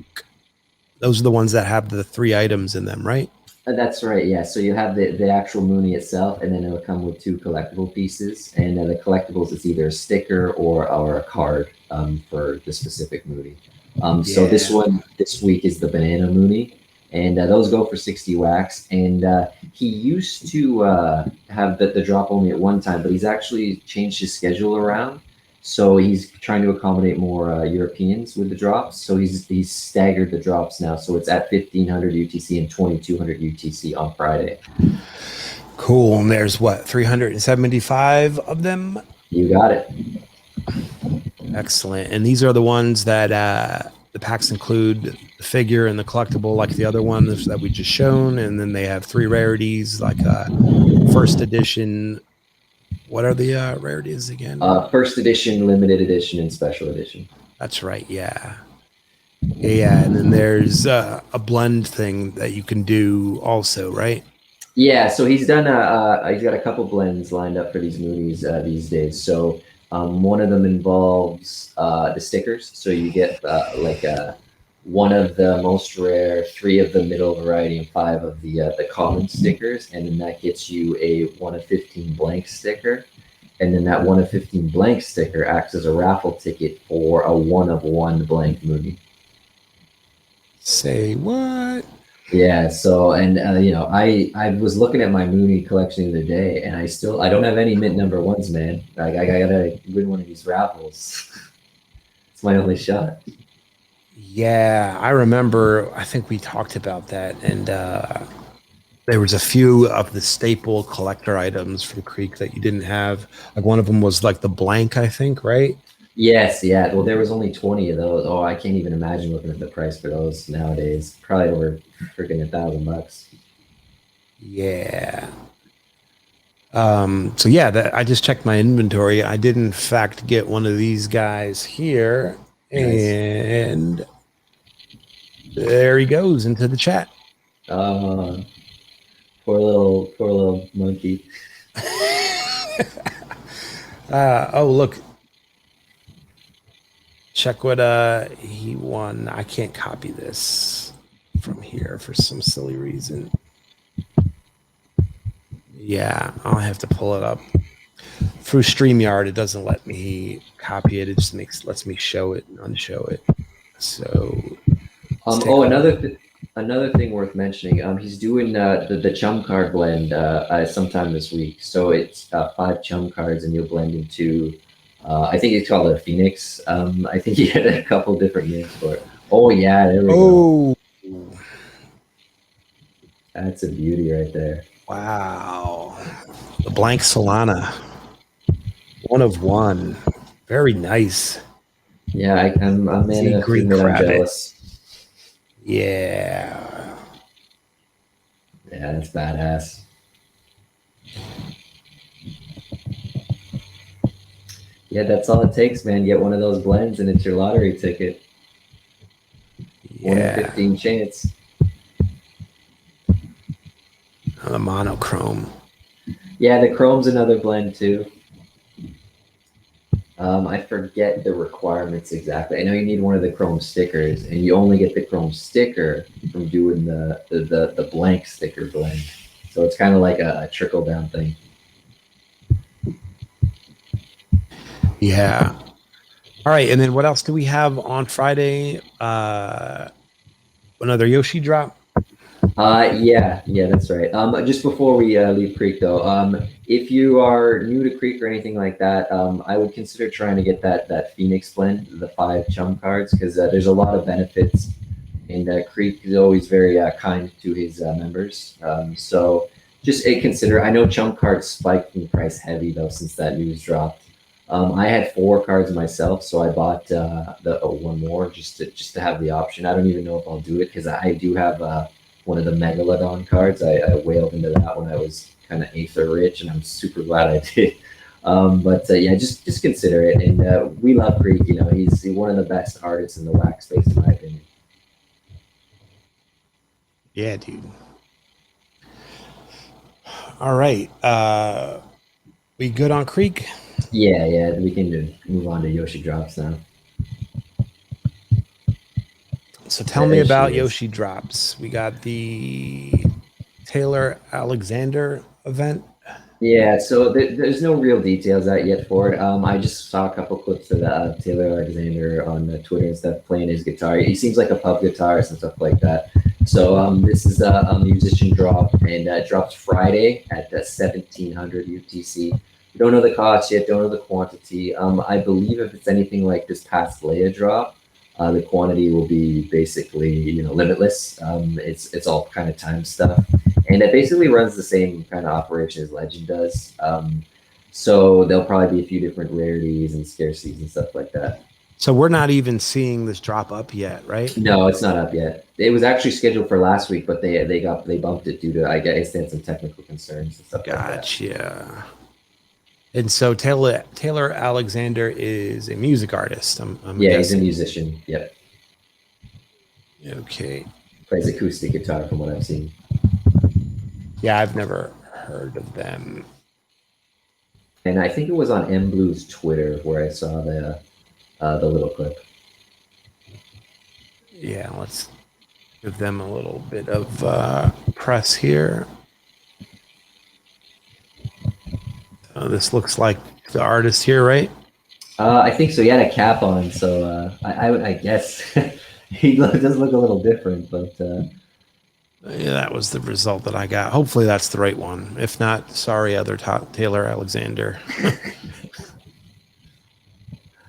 those are the ones that have the 3 items in them, right? That's right, yeah. So you have the actual Mooney itself, and then it'll come with 2 collectible pieces. And the collectibles is either a sticker or a card for the specific Mooney. So this one this week is the banana Mooney, and those go for 60 wax. And he used to have the drop only at one time, but he's actually changed his schedule around. So he's trying to accommodate more Europeans with the drops. So he's staggered the drops now. So it's at 1500 UTC and 2200 UTC on Friday. Cool. And there's what, 375 of them? You got it. Excellent. And these are the ones that the packs include the figure and the collectible, like the other ones that we just shown. And then they have 3 rarities, like first edition. What are the rarities again? First edition, limited edition, and special edition. That's right. Yeah. Yeah. And then there's a blend thing that you can do also, right? Yeah. So he's done he's got a couple blends lined up for these movies these days. So one of them involves the stickers. So you get one of the most rare, 3 of the middle variety, and 5 of the common stickers, and then that gets you a 1 of 15 blank sticker, and then that 1 of 15 blank sticker acts as a raffle ticket for a 1 of 1 blank movie. Say what? Yeah. So, and you know, I was looking at my Mooney collection the other day, and I don't have any mint number 1s, man. Like I gotta win one of these raffles. It's my only shot. Yeah, I remember. I think we talked about that, and there was a few of the staple collector items from Creek that you didn't have. Like one of them was like the blank, I think, right? Yes, yeah. Well, there was only 20 of those. Oh, I can't even imagine looking at the price for those nowadays. Probably over freaking $1,000. Yeah. So yeah, I just checked my inventory. I did in fact get one of these guys here, Nice. and there he goes into the chat. Poor little monkey. Oh, look. Check what he won. I can't copy this from here for some silly reason. Yeah, I'll have to pull it up. Through StreamYard, it doesn't let me copy it. It just lets me show it and unshow it. So another thing worth mentioning. He's doing the chum card blend sometime this week. So it's 5 chum cards, and you'll blend into. I think it's called a Phoenix. I think he had a couple different names for it. Oh yeah, there we go. That's a beauty right there. Wow, the blank Solana, 1 of 1, very nice. Yeah, I'm man enough to admit I'm jealous. Yeah. Yeah, that's badass. Yeah, that's all it takes, man. Get one of those blends, and it's your lottery ticket. Yeah. 1 in 15 chance. On the monochrome. Yeah, the chrome's another blend too. I forget the requirements exactly. I know you need one of the chrome stickers, and you only get the chrome sticker from doing the blank sticker blend. So it's kind of like a trickle down thing. Yeah. All right, and then what else do we have on Friday? Another Yoshi drop. Yeah, that's right. Just before we leave Creek though, if you are new to Creek or anything like that, I would consider trying to get that Phoenix blend, the 5 chum cards, because there's a lot of benefits, and Creek is always very kind to his members. So just consider. I know chum cards spiked in price heavy though since that news dropped. I had 4 cards myself, so I bought the one more just to have the option. I don't even know if I'll do it because I do have one of the Megalodon cards. I whaled into that when I was kind of Aether rich, and I'm super glad I did. But yeah, just consider it. And we love Creek. You know, he's one of the best artists in the wax space, in my opinion. Yeah, dude. All right. We good on Creek? Yeah, we can move on to Yoshi drops now. So tell me There she about is. Yoshi drops. We got the Taylor Alexander event. Yeah, so there's no real details out yet for it. I just saw a couple clips of Taylor Alexander on Twitter and stuff playing his guitar. He seems like a pub guitarist and stuff like that. So this is a musician drop, and drops Friday at 1700 UTC. We don't know the cost yet, don't know the quantity. I believe if it's anything like this past Leia drop, the quantity will be basically limitless. It's all kind of time stuff, and it basically runs the same kind of operation as Legend does. So there'll probably be a few different rarities and scarcities and stuff like that. So we're not even seeing this drop up yet, right? No, it's not up yet. It was actually scheduled for last week, but they bumped it due to, I guess, they had some technical concerns and stuff like that. Gotcha. And so Taylor Alexander is a music artist. I'm Yeah, he's a guessing. musician. Yep, Okay. plays acoustic guitar from what I've seen. Yeah, I've never heard of them. And I think it was on M Blue's Twitter where I saw the little clip. Yeah, let's give them a little bit of press here. This looks like the artist here, right? I think so. He had a cap on, so I guess he does look a little different, but Yeah, that was the result that I got. Hopefully, that's the right one. If not, sorry, other Taylor Alexander.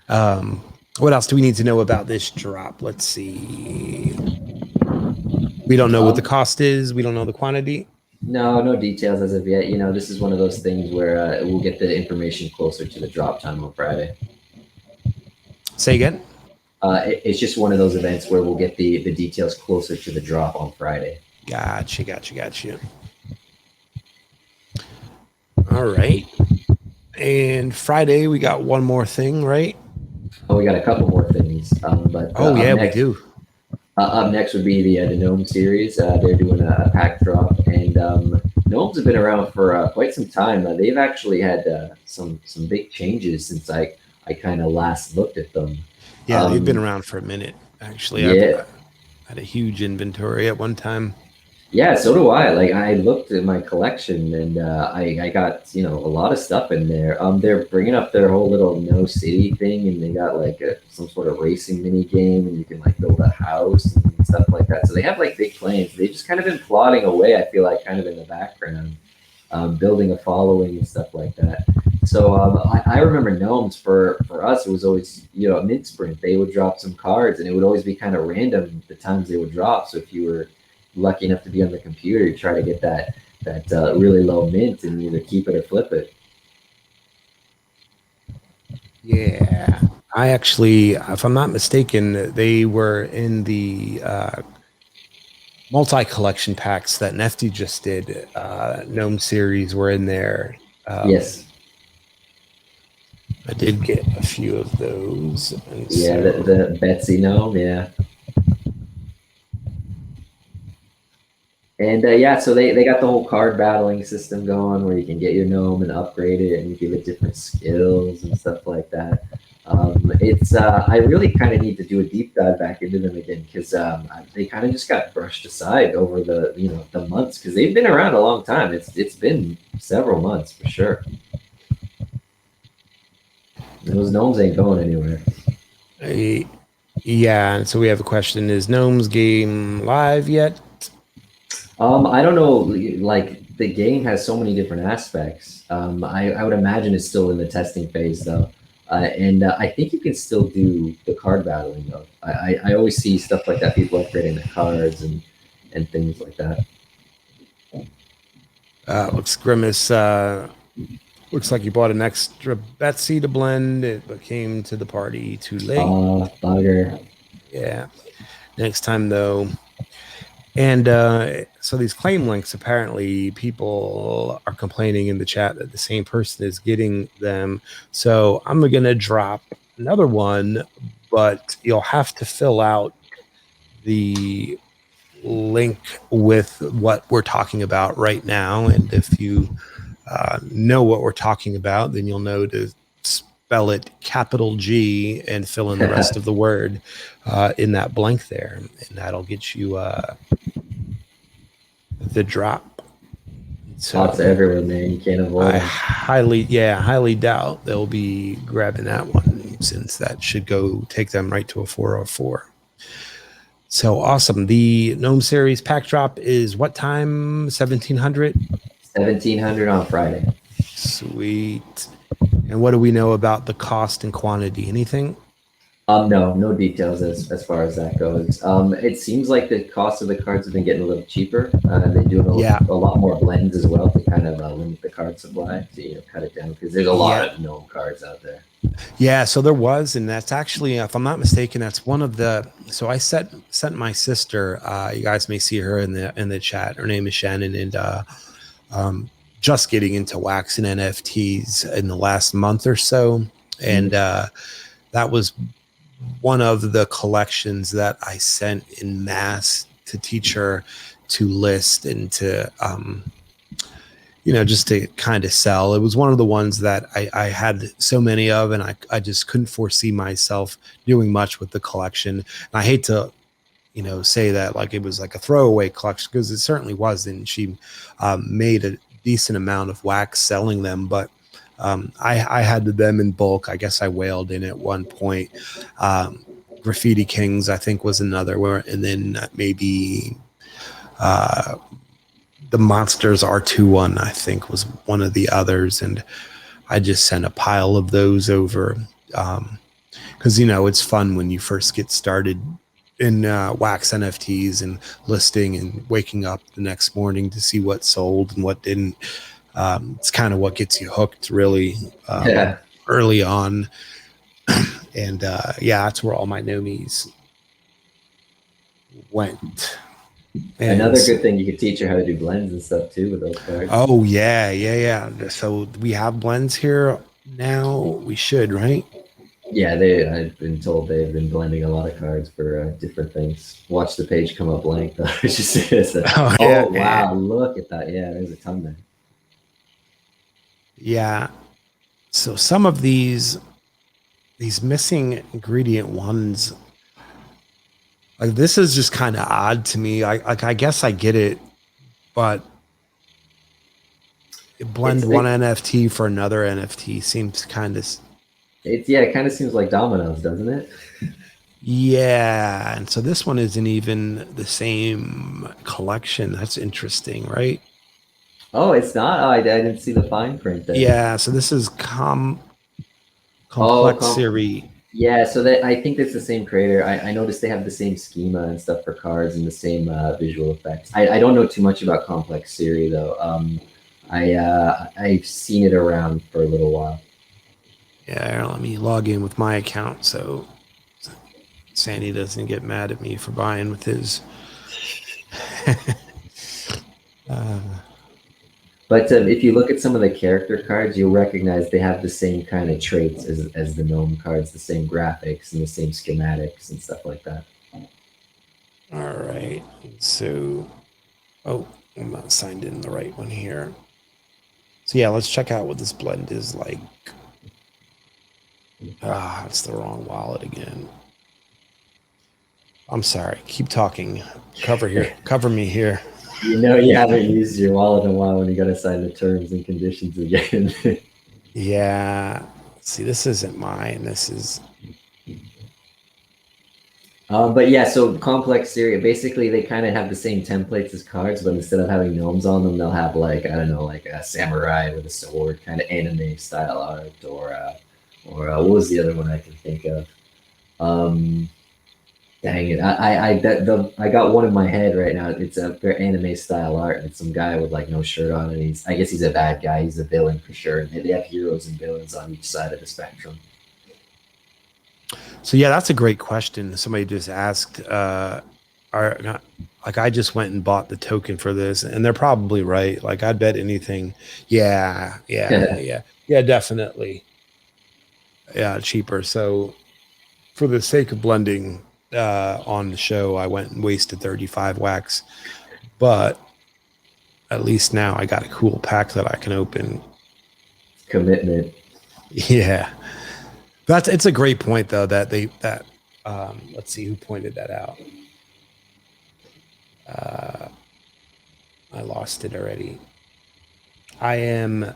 What else do we need to know about this drop? Let's see. We don't know what the cost is. We don't know the quantity. no details as of yet. You know, this is one of those things where we'll get the information closer to the drop time on Friday. Say again. It's just one of those events where we'll get the details closer to the drop on Friday. Gotcha. All right. And Friday, we got one more thing, right? Oh, we got a couple more things. But Yeah, next, we do. Up next would be the Gnome series. They're doing a pack drop, and Gnomes have been around for quite some time. They've actually had some big changes since I kind of last looked at them. Yeah, they've been around for a minute. Actually, I've Yeah, had a huge inventory at one time. yeah, so do I. Like I looked at my collection, and I got a lot of stuff in there. They're bringing up their whole little No City thing, and they got like some sort of racing mini game, and you can like build a house and stuff like that. So they have like big plans. They've just kind of been plodding away. I feel like kind of in the background, building a following and stuff like that. So I remember Gnomes for us. It was always mid sprint. They would drop some cards, and it would always be kind of random the times they would drop. So if you were lucky enough to be on the computer, you try to get that really low mint and either keep it or flip it. Yeah. I actually, if I'm not mistaken, they were in the multi-collection packs that NFT just did. Gnome series were in there. Yes. I did get a few of those. And Yeah, so, the Betsy gnome. Yeah. And yeah, so they got the whole card battling system going where you can get your gnome and upgrade it and give it different skills and stuff like that. It's I really kind of need to do a deep dive back into them again because they kind of just got brushed aside over the the months because they've been around a long time. It's been several months for sure. Those gnomes ain't going anywhere. Yeah, and so we have a question: is Gnomes game live yet? I don't know. Like the game has so many different aspects. I would imagine it's still in the testing phase though, and I think you can still do the card battling though. I always see stuff like that. People upgrading the cards and things like that. Looks Grimace. Looks like you bought an extra Betsy to blend. It came to the party too late. Bugger. Yeah. Next time though. And so these claim links, apparently people are complaining in the chat that the same person is getting them. So I'm going to drop another one, but you'll have to fill out the link with what we're talking about right now. And if you know what we're talking about, then you'll know to spell it capital G and fill in the rest of the word in that blank there. And that'll get you the drop. So Spots everywhere, man. You can't avoid I them. highly doubt they'll be grabbing that one since that should go take them right to a 404. So awesome. The Gnome Series pack drop is what time? 1700? 1700 on Friday. Sweet. And what do we know about the cost and quantity? Anything? No details as far as that goes. It seems like the cost of the cards have been getting a little cheaper. They're doing a lot more blends as well to kind of limit the card supply to cut it down because there's a lot of gnome cards out there. Yeah, so there was, and that's actually, if I'm not mistaken, that's one of the. So I sent my sister. You guys may see her in the chat. Her name is Shannon, and just getting into wax and NFTs in the last month or so, and that was one of the collections that I sent in mass to teach her to list and to just to kind of sell. It was one of the ones that I had so many of, and I just couldn't foresee myself doing much with the collection. And I hate to, say that like it was like a throwaway collection because it certainly wasn't. She made a decent amount of wax selling them, but I had them in bulk. I guess I whaled in at one point. Graffiti Kings, I think, was another where, and then maybe the Monsters R2 one, I think, was one of the others. And I just sent a pile of those over because, it's fun when you first get started in wax NFTs and listing and waking up the next morning to see what sold and what didn't. It's kind of what gets you hooked really early on. And that's where all my gnomies went. And another good thing, you could teach her how to do blends and stuff too with those cards. Oh yeah. So we have blends here now. We should, right? Yeah, I've been told they've been blending a lot of cards for different things. Watch the page come up blank though. Wow, look at that. Yeah, there's a ton there. Yeah. So some of these missing ingredient ones, like this is just kind of odd to me. I guess I get it, but blend one NFT for another NFT seems kind of. It kind of seems like dominoes, doesn't it? Yeah, and so this one isn't even the same collection. That's interesting, right? Oh, it's not. Oh, I didn't see the fine print there. Yeah, so this is complex series. Yeah, so I think that's the same creator. I noticed they have the same schema and stuff for cards and the same visual effects. I don't know too much about Complex Series though. I've seen it around for a little while. Yeah, let me log in with my account so Sandy doesn't get mad at me for buying with his. But if you look at some of the character cards, you'll recognize they have the same kind of traits as the gnome cards, the same graphics and the same schematics and stuff like that. All right. So Oh, I'm not signed in the right one here. So yeah, let's check out what this blend is like. Ah, it's the wrong wallet again. I'm sorry. Keep talking. Cover me here. You know you haven't used your wallet in a while when you got to sign the terms and conditions again. Yeah. See, this isn't mine. This is But yeah, so complex Syria, basically they kind of have the same templates as cards, but instead of having gnomes on them, they'll have like, I don't know, like a samurai with a sword, kind of anime style art, or what was the other one I can think of? Um, Dang it, I got one in my head right now. It's a very anime style art, and it's some guy with like no shirt on, and I guess he's a bad guy. He's a villain for sure. And they have heroes and villains on each side of the spectrum. so yeah, that's a great question. Somebody just asked, are not like I just went and bought the token for this, and they're probably right. Like I'd bet anything. Yeah, definitely. Yeah, cheaper. So for the sake of blending on the show, I went and wasted 35 wax, but at least now I got a cool pack that I can open. Commitment. Yeah. It's a great point though that let's see who pointed that out. Uh, I lost it already. I am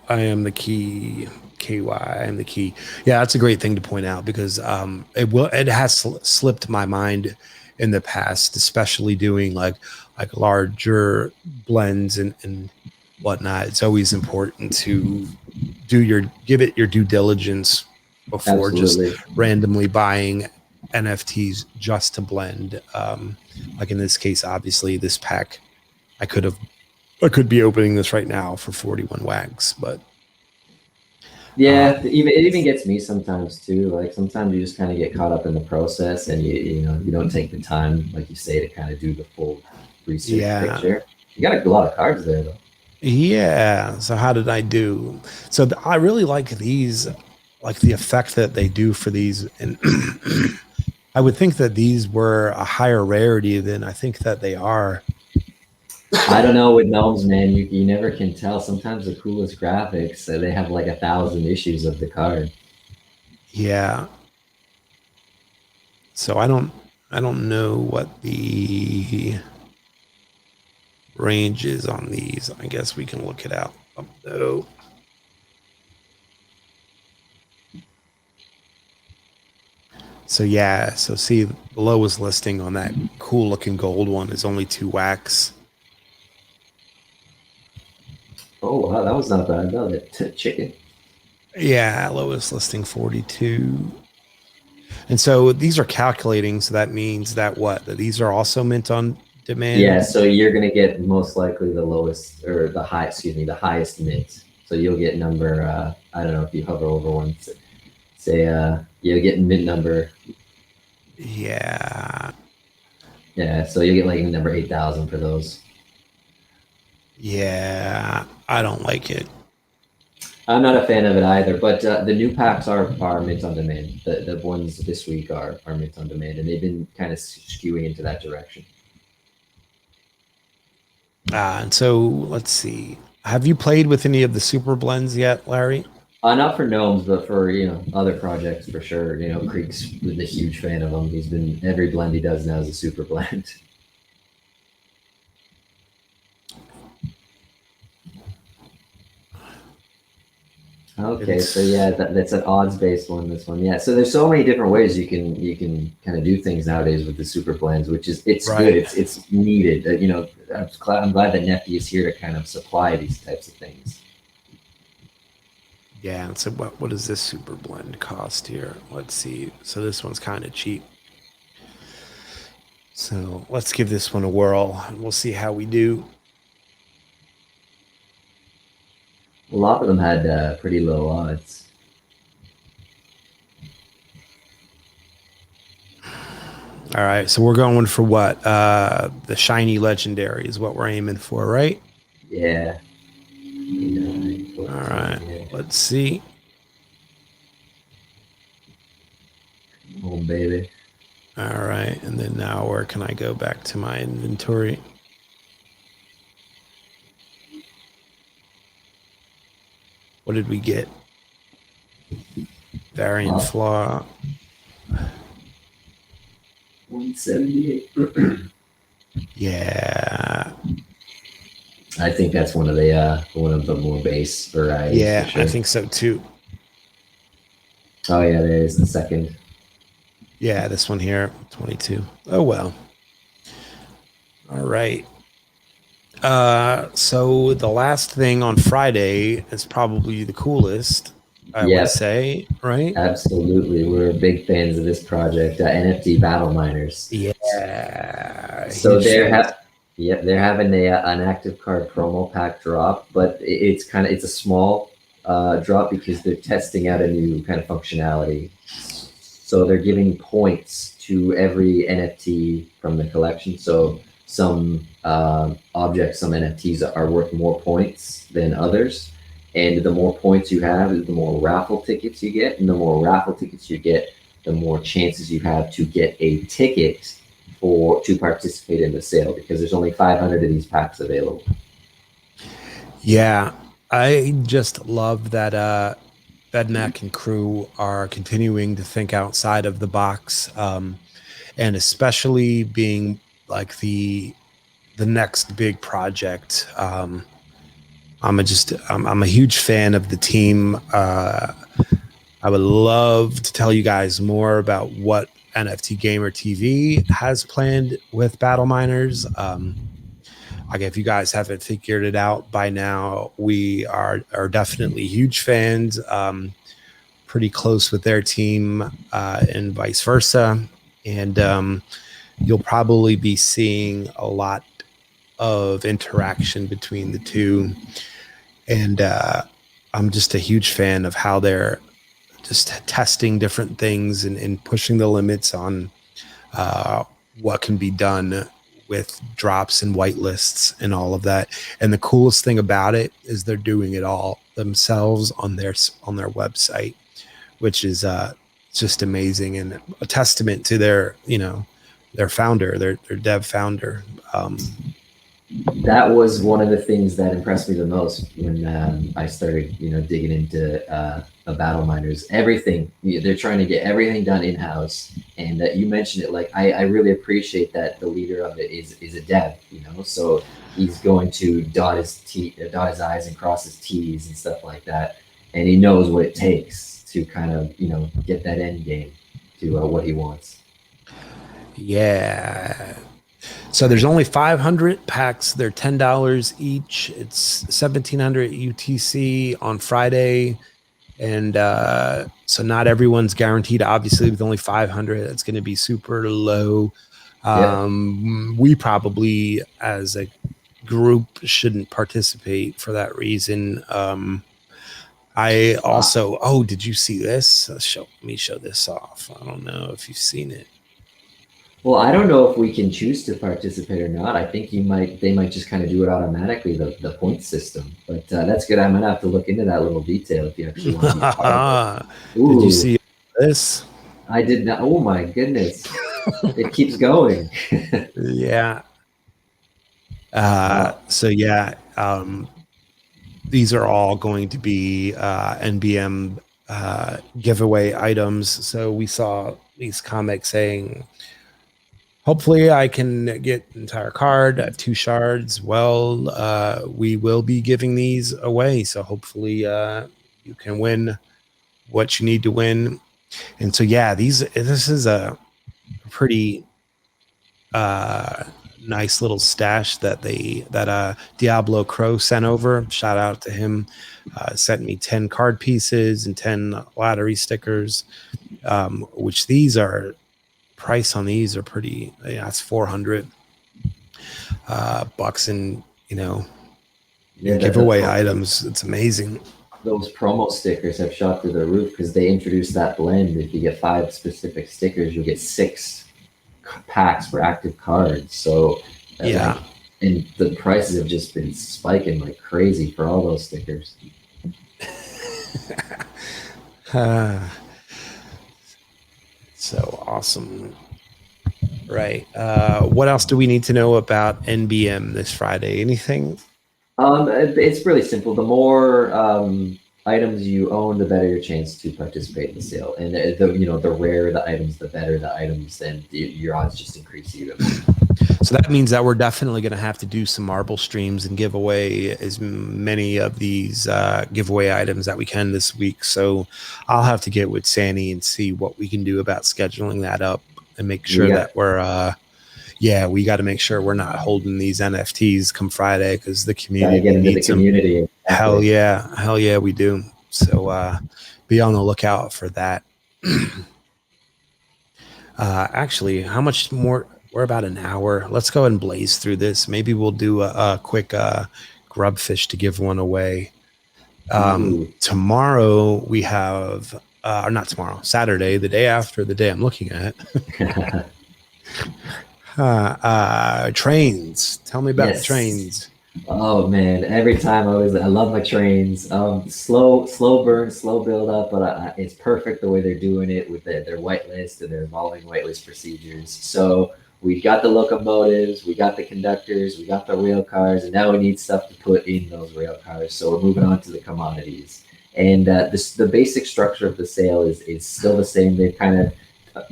I am the key. KY. I am the key. Yeah, that's a great thing to point out because it has slipped my mind in the past, especially doing like larger blends and whatnot. It's always important to give it your due diligence before just Absolutely. randomly buying NFTs just to blend. Like in this case, obviously this pack I could be opening this right now for 41 wags, but Yeah, um, even it even gets me sometimes too. Like sometimes you just kind of get caught up in the process, and you don't take the time, like you say, to kind of do the full research yeah, picture. You got a lot of cards there though. yeah. So how did I do? So I really like these, like the effect that they do for these, and I would think that these were a higher rarity than I think that they are. I don't know with gnomes, man. You never can tell. Sometimes the coolest graphics, they have like 1,000 issues of the card. Yeah. So I don't know what the range is on these. I guess we can look it out up though. So yeah, so see the lowest listing on that cool looking gold one is only 2 wax. Oh wow, that was not bad. No, that chicken. Yeah, lowest listing 42. And so these are calculating, so that means that what? That these are also mint on Yeah, demand? so you're gonna get most likely the lowest or the high, excuse me, the highest mint. So you'll get number. I don't know if you hover over one. Say, you'll get mint number. Yeah. Yeah, so you'll get like number 8,000 for those. Yeah. I don't like it. I'm not a fan of it either, but the new packs are mint on demand. The ones this week are mint on demand, and they've been kind of skewing into that direction. And so let's see. Have you played with any of the super blends yet, Larry? Not for gnomes, but for other projects for sure. Creek's been a huge fan of them. He's been every blend he does now is a super blend. Okay, so It's yeah, that's an odds based one. This one, yeah. So there's so many different ways you can kind of do things nowadays with the super blends, which is it's good. right. It's needed. I'm glad that Neffy is here to kind of supply these types of things. Yeah. And so what does this super blend cost here? Let's see. So this one's kind of cheap. So let's give this one a whirl and we'll see how we do. A lot of them had pretty low odds. All right, so we're going for what? The shiny legendary is what we're aiming for, right? Yeah. All 14, right, yeah. let's see. Oh baby. All right, and then now where can I go back to my inventory? What did we get? Variant flaw. 178. Yeah. I think that's one of the more base varieties for Yeah, I sure. think so too. Oh yeah, there is the second. Yeah, this one here, 22. Oh well. All right. So the last thing on Friday is probably the coolest, I would Yep, say, right? absolutely. We're big fans of this project, NFT Battle Miners. Yeah, So huge fans. they're having an active card promo pack drop, but it's a small drop because they're testing out a new kind of functionality. So they're giving points to every NFT from the collection. So some objects, some NFTs are worth more points than others. And the more points you have, the more raffle tickets you get. And the more raffle tickets you get, the more chances you have to get a ticket to participate in the sale, because there's only 500 of these packs available. Yeah, I just love that Bednack and crew are continuing to think outside of the box, and especially being like the next big project. I'm a huge fan of the team. I would love to tell you guys more about what NFT Gamer TV has planned with Battle Miners. Like if you guys haven't figured it out by now, we are definitely huge fans. Pretty close with their team, and vice versa. And you'll probably be seeing a lot of interaction between the two. And I'm just a huge fan of how they're just testing different things and pushing the limits on what can be done with drops and whitelists and all of that. And the coolest thing about it is they're doing it all themselves on their website, which is just amazing and a testament to their their founder, their dev founder. That was one of the things that impressed me the most when I started, digging into Battle Miners. Everything they're trying to get everything done in house, and you mentioned it. Like I really appreciate that the leader of it is a dev. So he's going to dot his I's and cross his T's and stuff like that, and he knows what it takes to kind of get that end game to what he wants. Yeah. So there's only 500 packs. They're $10 each. It's 1,700 UTC on Friday. And so not everyone's guaranteed. Obviously, with only 500, it's going to be super low. We probably, as a group, shouldn't participate for that reason. I also, did you see this? Let me show this off. I don't know if you've seen it. Well, I don't know if we can choose to participate or not. I think they might just kind of do it automatically, the point system. But that's good. I'm gonna have to look into that little detail if you actually want to be part of it. Ooh, did you see this? I did not. Oh my goodness, it keeps going. Yeah. So yeah, these are all going to be NBM giveaway items. So we saw these comics saying, hopefully I can get an entire card. I have 2 shards. Well, we will be giving these away. So hopefully you can win what you need to win. And so, yeah, this is a pretty nice little stash that Diablo Crow sent over. Shout out to him. Sent me 10 card pieces and 10 lottery stickers, which these are price on these are pretty. Yeah, it's 400 bucks, and giveaway items. It's amazing. Those promo stickers have shot through the roof because they introduced that blend. If you get 5 specific stickers, you'll get 6 packs for active cards. So Yeah. And the prices have just been spiking like crazy for all those stickers. So awesome. Right. What else do we need to know about NBM this Friday? Anything? It's really simple. The more items you own, the better your chance to participate in the sale. And the rarer the items, the better the items, then your odds just increase even more. So that means that we're definitely going to have to do some marble streams and give away as many of these giveaway items that we can this week. So I'll have to get with Sandy and see what we can do about scheduling that up and make sure that we're we got to make sure we're not holding these NFTs come Friday, because the Gotta community get into the needs them. community. Exactly. Hell yeah, we do. So be on the lookout for that. Actually, how much more? We're about an hour. Let's go and blaze through this. Maybe we'll do a quick grub fish to give one away. Tomorrow we have, or not tomorrow, Saturday, the day after the day I'm looking at. Trains. Tell me about the trains. Oh man, every time I love my trains. Slow burn, slow build up, but it's perfect the way they're doing it with their whitelist and their evolving whitelist procedures. So we got the locomotives, we got the conductors, we got the rail cars, and now we need stuff to put in those rail cars. So we're moving on to the commodities. And the basic structure of the sale is still the same. They've kind of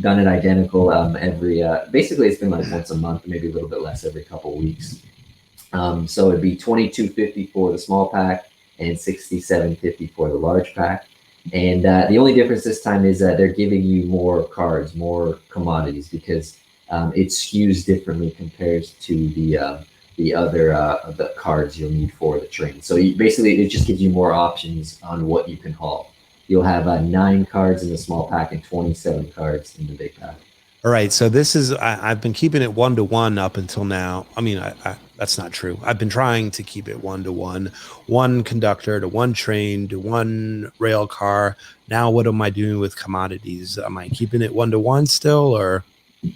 done it identical every. Basically, it's been like once a month, maybe a little bit less every couple weeks. So it'd be $22.50 for the small pack and $67.50 for the large pack. And the only difference this time is that they're giving you more cards, more commodities, because it skews differently compared to the other the cards you'll need for the train. So basically, it just gives you more options on what you can haul. You'll have 9 cards in the small pack and 27 cards in the big pack. All right, so this is, I've been keeping it 1-to-1 up until now. I mean, that's not true. I've been trying to keep it 1-to-1, one conductor to one train to one rail car. Now, what am I doing with commodities? Am I keeping it 1-to-1 still, or?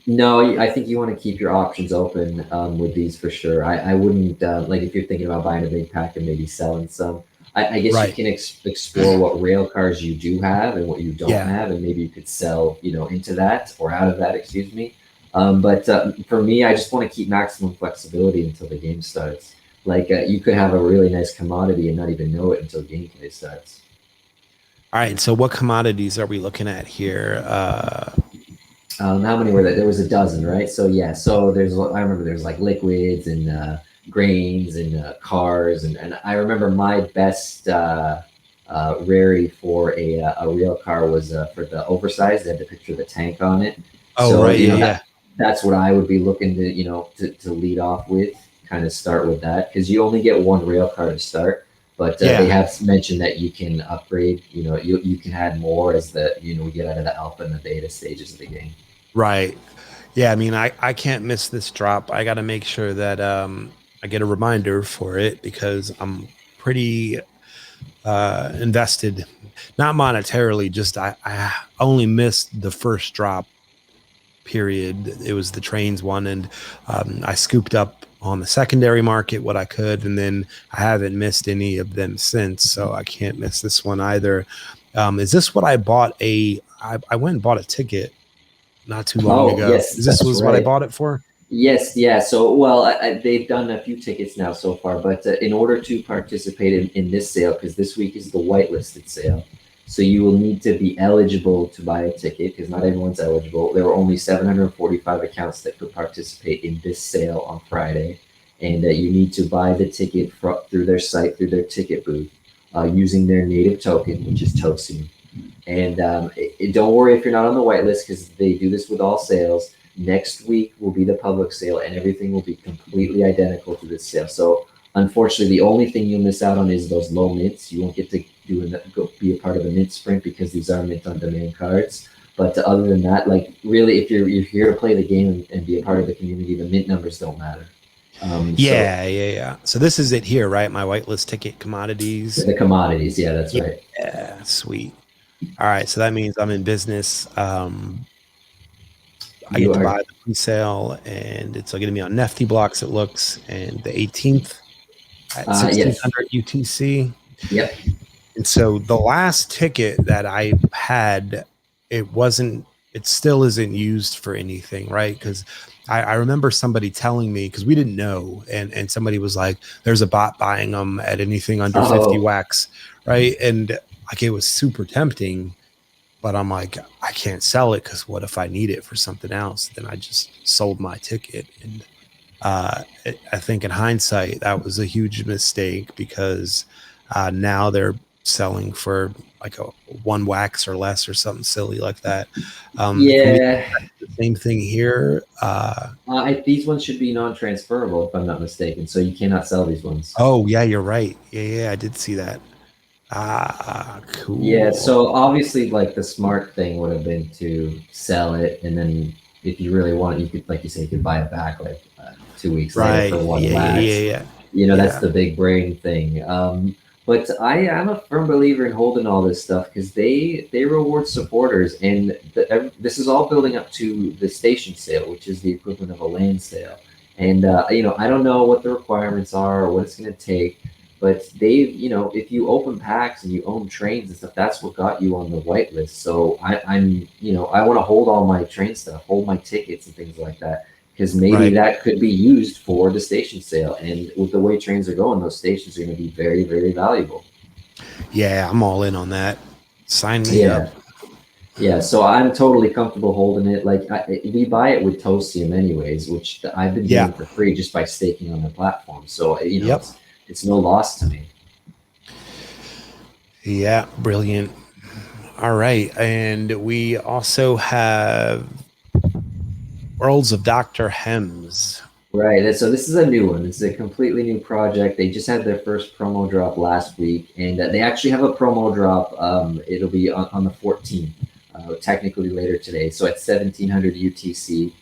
No, I think you want to keep your options open with these for sure. I wouldn't, like if you're thinking about buying a big pack and maybe selling some, I guess you can explore what rail cars you do have and what you don't have, and maybe you could sell, into that or out of that, excuse me. But for me, I just want to keep maximum flexibility until the game starts. Like you could have a really nice commodity and not even know it until gameplay starts. All right. So what commodities are we looking at here? How many were there? There was a dozen, right? So yeah. So I remember there's like liquids and grains and cars, and I remember my best rarity for a rail car was for the oversized. They had the picture of the tank on it. Oh, so, right, that's what I would be looking to lead off with. Kind of start with that, because you only get one rail car to start. But they have mentioned that you can upgrade. You can add more as we get out of the alpha and the beta stages of the game. Right. Yeah. I mean, I can't miss this drop. I got to make sure that I get a reminder for it, because I'm pretty invested, not monetarily, just I only missed the first drop period. It was the trains one, and I scooped up on the secondary market what I could, and then I haven't missed any of them since, so I can't miss this one either. Is this what I bought? I went and bought a ticket not too long ago. Yes, this was right. What I bought it for? Yes, yeah. So, well, they've done a few tickets now so far, but in order to participate in this sale, because this week is the whitelisted sale, so you will need to be eligible to buy a ticket, because not everyone's eligible. There were only 745 accounts that could participate in this sale on Friday, and you need to buy the ticket through their site, through their ticket booth, using their native token, which is TOSU. And don't worry if you're not on the whitelist, because they do this with all sales. Next week will be the public sale, and everything will be completely identical to this sale. So unfortunately, the only thing you'll miss out on is those low mints. You won't get to be a part of a mint sprint, because these are mint on demand cards. But other than that, like really, if you're here to play the game and be a part of the community, the mint numbers don't matter. So this is it here, right? My whitelist ticket commodities. The commodities, yeah, that's right. Yeah, sweet. All right, so that means I'm in business. I get to buy the pre-sale, and it's going to be on NFT blocks, it looks, and the 18th at 1600 UTC. Yep. And so the last ticket that I had, it still isn't used for anything, right? Because I remember somebody telling me, because we didn't know, and somebody was like, there's a bot buying them at anything under 50 wax, right? And Like, it was super tempting, but I'm like, I can't sell it because what if I need it for something else? Then I just sold my ticket. And I think in hindsight, that was a huge mistake because now they're selling for like a one wax or less or something silly like that. Can we Yeah, expect the same thing here? these ones should be non-transferable if I'm not mistaken, so you cannot sell these ones. Oh, yeah, you're right. Yeah, I did see that. Yeah, Cool. so obviously, like the smart thing would have been to sell it, and then if you really want it, you could, like you say, you could buy it back like 2 weeks later for Right. one Yeah, yeah, wax. yeah, You know, that's yeah. the big brain thing. But I'm a firm believer in holding all this stuff because they reward supporters, and this is all building up to the station sale, which is the equivalent of a land sale. And you know, I don't know what the requirements are or what it's going to take, but you know, if you open packs and you own trains and stuff, that's what got you on the whitelist. So I'm, you know, I want to hold all my train stuff, hold my tickets and things like that, because maybe Right. that could be used for the station sale. And with the way trains are going, those stations are going to be very, very valuable. Yeah, I'm all in on that. Sign me up. Yeah. Yeah, so I'm totally comfortable holding it. Like we buy it with Tostium anyways, which I've been Yeah. doing for free just by staking on the platform. So you know, Yep. it's no loss to me. Yeah. Brilliant. All right. And we also have Worlds of Dr. Hems. Right. And so this is a new one. This is a completely new project. They just had their first promo drop last week, and they actually have a promo drop. It'll be on the 14th, technically later today. So at 1700 UTC.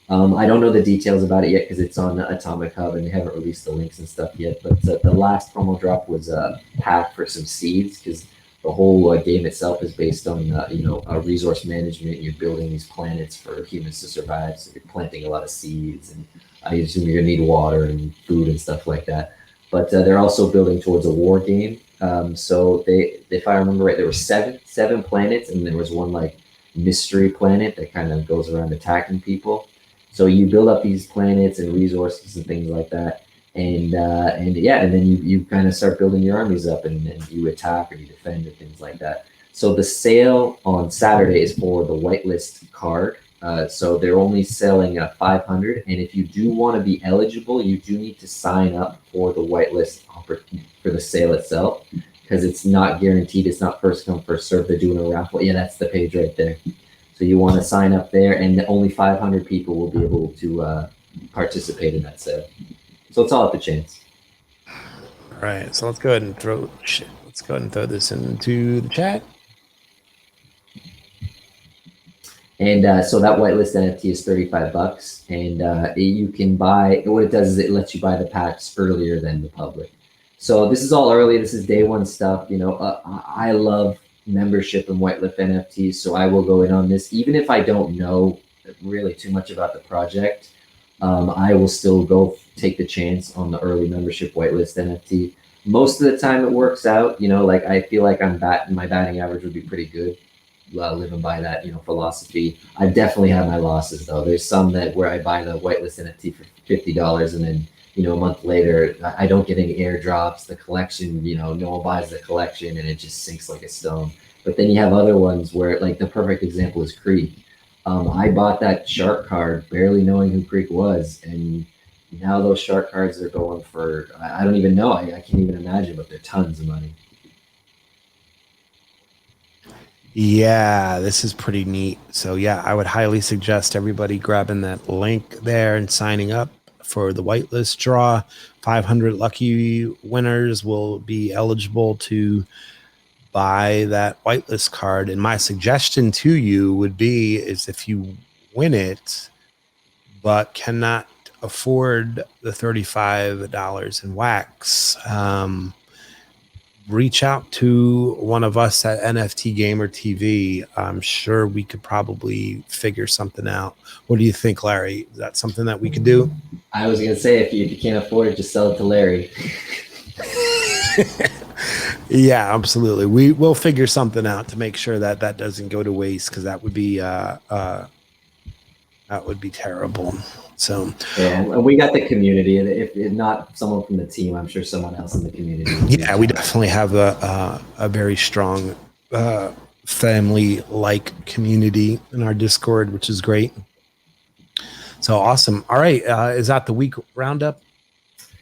I don't know the details about it yet because it's on Atomic Hub and they haven't released the links and stuff yet. But the last promo drop was a pack for some seeds because the whole game itself is based on you know, resource management. You're building these planets for humans to survive, so you're planting a lot of seeds, and I assume you're gonna need water and food and stuff like that. But they're also building towards a war game. So they, if I remember right, there were seven planets, and there was one like mystery planet that kind of goes around attacking people. So you build up these planets and resources and things like that, and yeah, and then you kind of start building your armies up, and you attack or you defend and things like that. So the sale on Saturday is for the whitelist card. So they're only selling 500, and if you do want to be eligible, you do need to sign up for the whitelist for the sale itself, because it's not guaranteed. It's not first come first serve. They're doing a raffle. Yeah, that's the page right there. So you want to sign up there, and only 500 people will be able to participate in that sale. So it's all up to chance. All right. So let's go ahead and throw shit. Let's go ahead and throw this into the chat. And so that whitelist NFT is 35 bucks, and you can buy. What it does is it lets you buy the packs earlier than the public. So this is all early. This is day one stuff. You know, I love membership and whitelist NFTs, so I will go in on this, even if I don't know really too much about the project. I will still go take the chance on the early membership whitelist NFT. Most of the time, it works out. You know, like I feel like my batting average would be pretty good. Living by that, you know, philosophy. I definitely have my losses though. There's some that where I buy the whitelist NFT for $50, and then, you know, a month later I don't get any airdrops. The collection, you know, no one buys the collection, and it just sinks like a stone. But then you have other ones where, like the perfect example is Creek. I bought that shark card barely knowing who Creek was, and now those shark cards are going for, I don't even know. I can't even imagine, but they're tons of money. Yeah, this is pretty neat. So yeah, I would highly suggest everybody grabbing that link there and signing up for the whitelist draw. 500 lucky winners will be eligible to buy that whitelist card. And my suggestion to you would be is if you win it but cannot afford the $35 in wax, reach out to one of us at NFTGamerTV. I'm sure we could probably figure something out. What do you think, Larry? Is that something that we could do? I was gonna say, if you can't afford it, just sell it to Larry. Yeah, absolutely. We will figure something out to make sure that that doesn't go to waste, because that would be terrible. So Yeah, and we got the community. If not someone from the team, I'm sure someone else in the community. yeah, we definitely have a very strong family like community in our Discord, which is great. So awesome. All right. Is that the week roundup?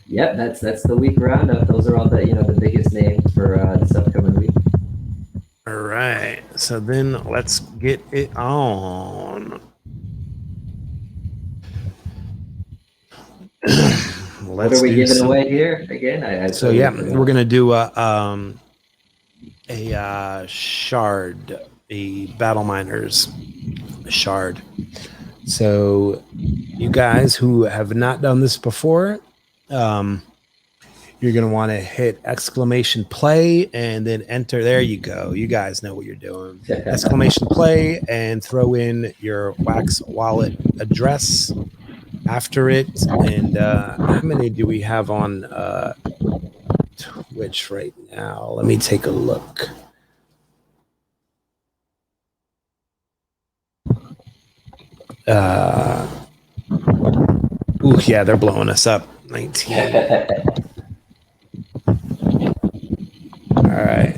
Yep, that's the week roundup. Those are all the biggest names for this upcoming week. All right. So then let's get it on. What are Let's we do giving some. away here again? I So totally yeah, forgot. we're gonna do a shard, a battle miners shard. So you guys who have not done this before, you're going to want to hit exclamation play and then enter. There you go. You guys know what you're doing. Exclamation play and throw in your Wax wallet address after it. And how many do we have on Twitch right now? Let me take a look. Ooh, yeah, they're blowing us up. 19. All right.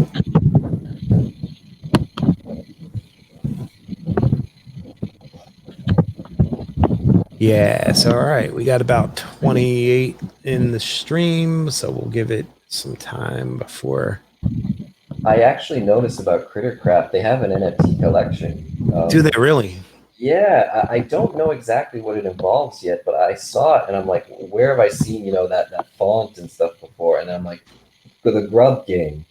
Yeah, so all right, we got about 28 in the stream, so we'll give it some time before. I actually noticed about Crittercraft, they have an NFT collection. Do they really? Yeah, I don't know exactly what it involves yet, but I saw it and I'm like, where have I seen, that font and stuff before? And I'm like, the Grub game.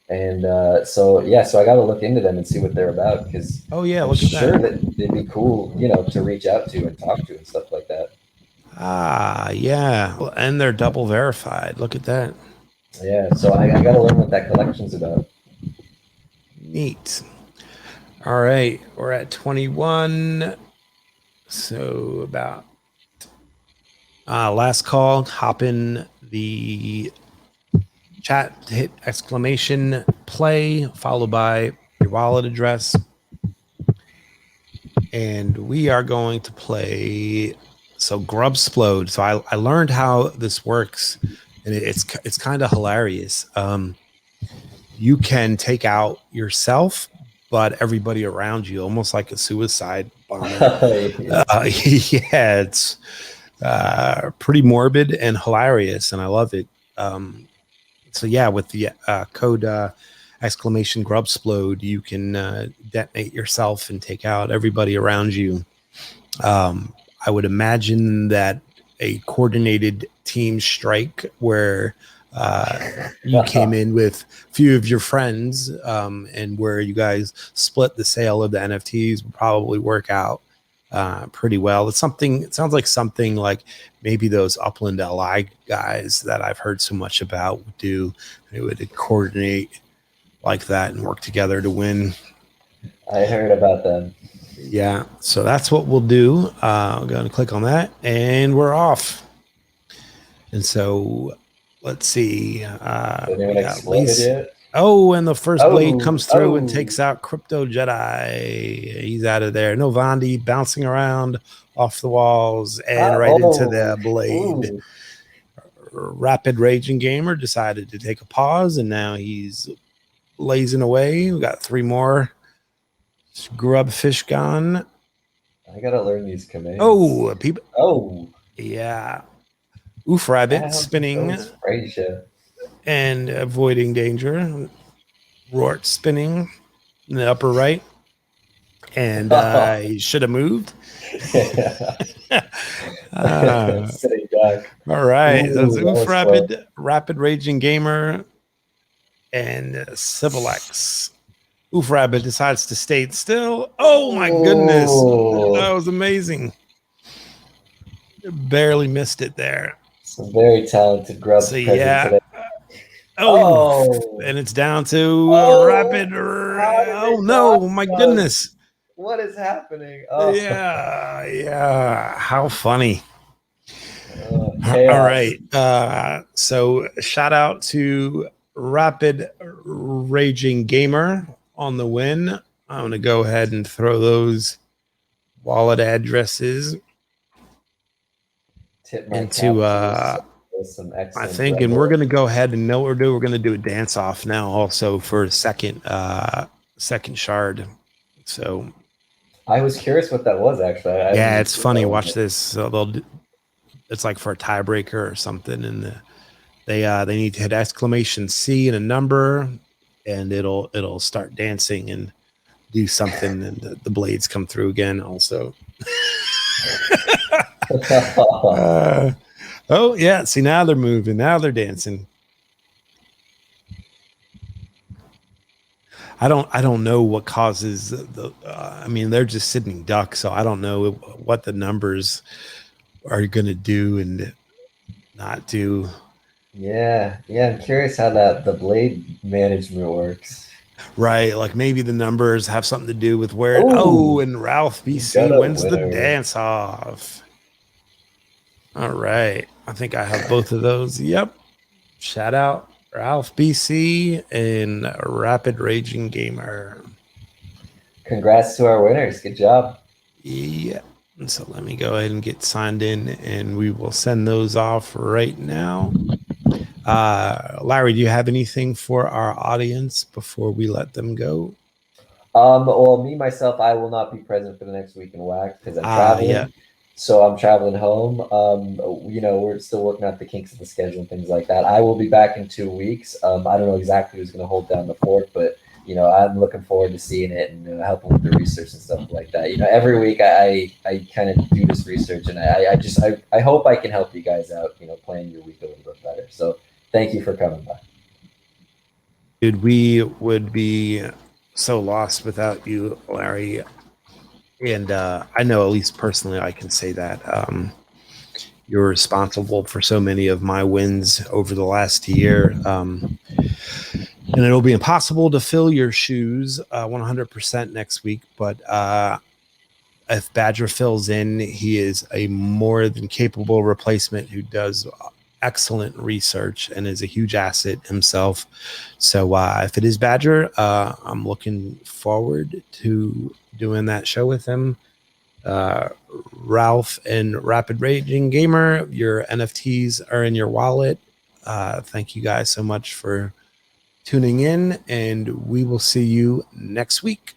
And so I got to look into them and see what they're about, because Oh yeah, I'm look at sure that. that they'd be cool, to reach out to and talk to and stuff like that. Ah, yeah, and they're double verified. Look at that. Yeah, so I got to learn what that collection's about. Neat. All right, we're at 21. So about last call. Hop in the chat, hit exclamation play, followed by your wallet address. And we are going to play Grubsplode. So I learned how this works, and it's kind of hilarious. You can take out yourself, but everybody around you, almost like a suicide bomber. Yeah, it's pretty morbid and hilarious, and I love it. So yeah, with the code exclamation Grubsplode, you can detonate yourself and take out everybody around you. I would imagine that a coordinated team strike where you came in with a few of your friends and where you guys split the sale of the NFTs would probably work out pretty well. It sounds like something like maybe those Upland LI guys that I've heard so much about would do. They would coordinate like that and work together to win. I heard about them. Yeah, so that's what we'll do. I'm going to click on that and we're off. And so let's see. Anyone exploded yet? Oh, and the first blade comes through and takes out Crypto Jedi. He's out of there. No Vondi bouncing around off the walls and right into the blade. Ooh. Rapid Raging Gamer decided to take a pause, and now he's lazing away. We got 3 more. Grubfish gone. I gotta learn these commands. Oh, people. Oh, yeah. Oof Rabbit spinning and avoiding danger. Rort spinning in the upper right. And he should have moved. Sitting duck. All right. Ooh, Oof Rabbit, Rapid Raging Gamer, and Civilex. Oof Rabbit decides to stay still. Oh my goodness. That was amazing. Barely missed it there. Some very talented grubs present today. And it's down to Rapid. Oh no, my goodness. What is happening? Yeah. How funny. All right. So shout out to Rapid Raging Gamer on the win. I'm going to go ahead and throw those wallet addresses into I think, and we're going to go ahead and know what we're doing. We're going to do a dance off now also for a second second shard. So I was curious what that was actually. I didn't yeah, even it's see that funny. one Watch yet. this. So it's like for a tiebreaker or something, and they need to hit exclamation C and a number, and it'll start dancing and do something, and the blades come through again. Also, uh, oh yeah, see now they're moving, now they're dancing. I don't know what causes the. I mean, they're just sitting ducks, so I don't know what the numbers are going to do and not do. Yeah, yeah. I'm curious how that the blade management works. Right, like maybe the numbers have something to do with where. Oh, Oh, and Ralph we got BC a wins the winner. dance off. All right, I think I have both of those. Yep. Shout out Ralph BC and Rapid Raging Gamer. Congrats to our winners. Good job. Yeah. So let me go ahead and get signed in and we will send those off right now. Larry, do you have anything for our audience before we let them go? Well, me myself, I will not be present for the next week in Wax because I'm Yeah. traveling. So I'm traveling home. We're still working out the kinks of the schedule and things like that. I will be back in 2 weeks. I don't know exactly who's going to hold down the fort, but I'm looking forward to seeing it and helping with the research and stuff like that. Every week I kind of do this research and I hope I can help you guys out. Plan your week a little bit better. So thank you for coming by. Dude, we would be so lost without you, Larry. And I know, at least personally, I can say that. You're responsible for so many of my wins over the last year. And it'll be impossible to fill your shoes 100% next week. But if Badger fills in, he is a more than capable replacement who does excellent research and is a huge asset himself. So if it is Badger, I'm looking forward to doing that show with him. Ralph and Rapid Raging Gamer, your NFTs are in your wallet. Thank you guys so much for tuning in, and we will see you next week.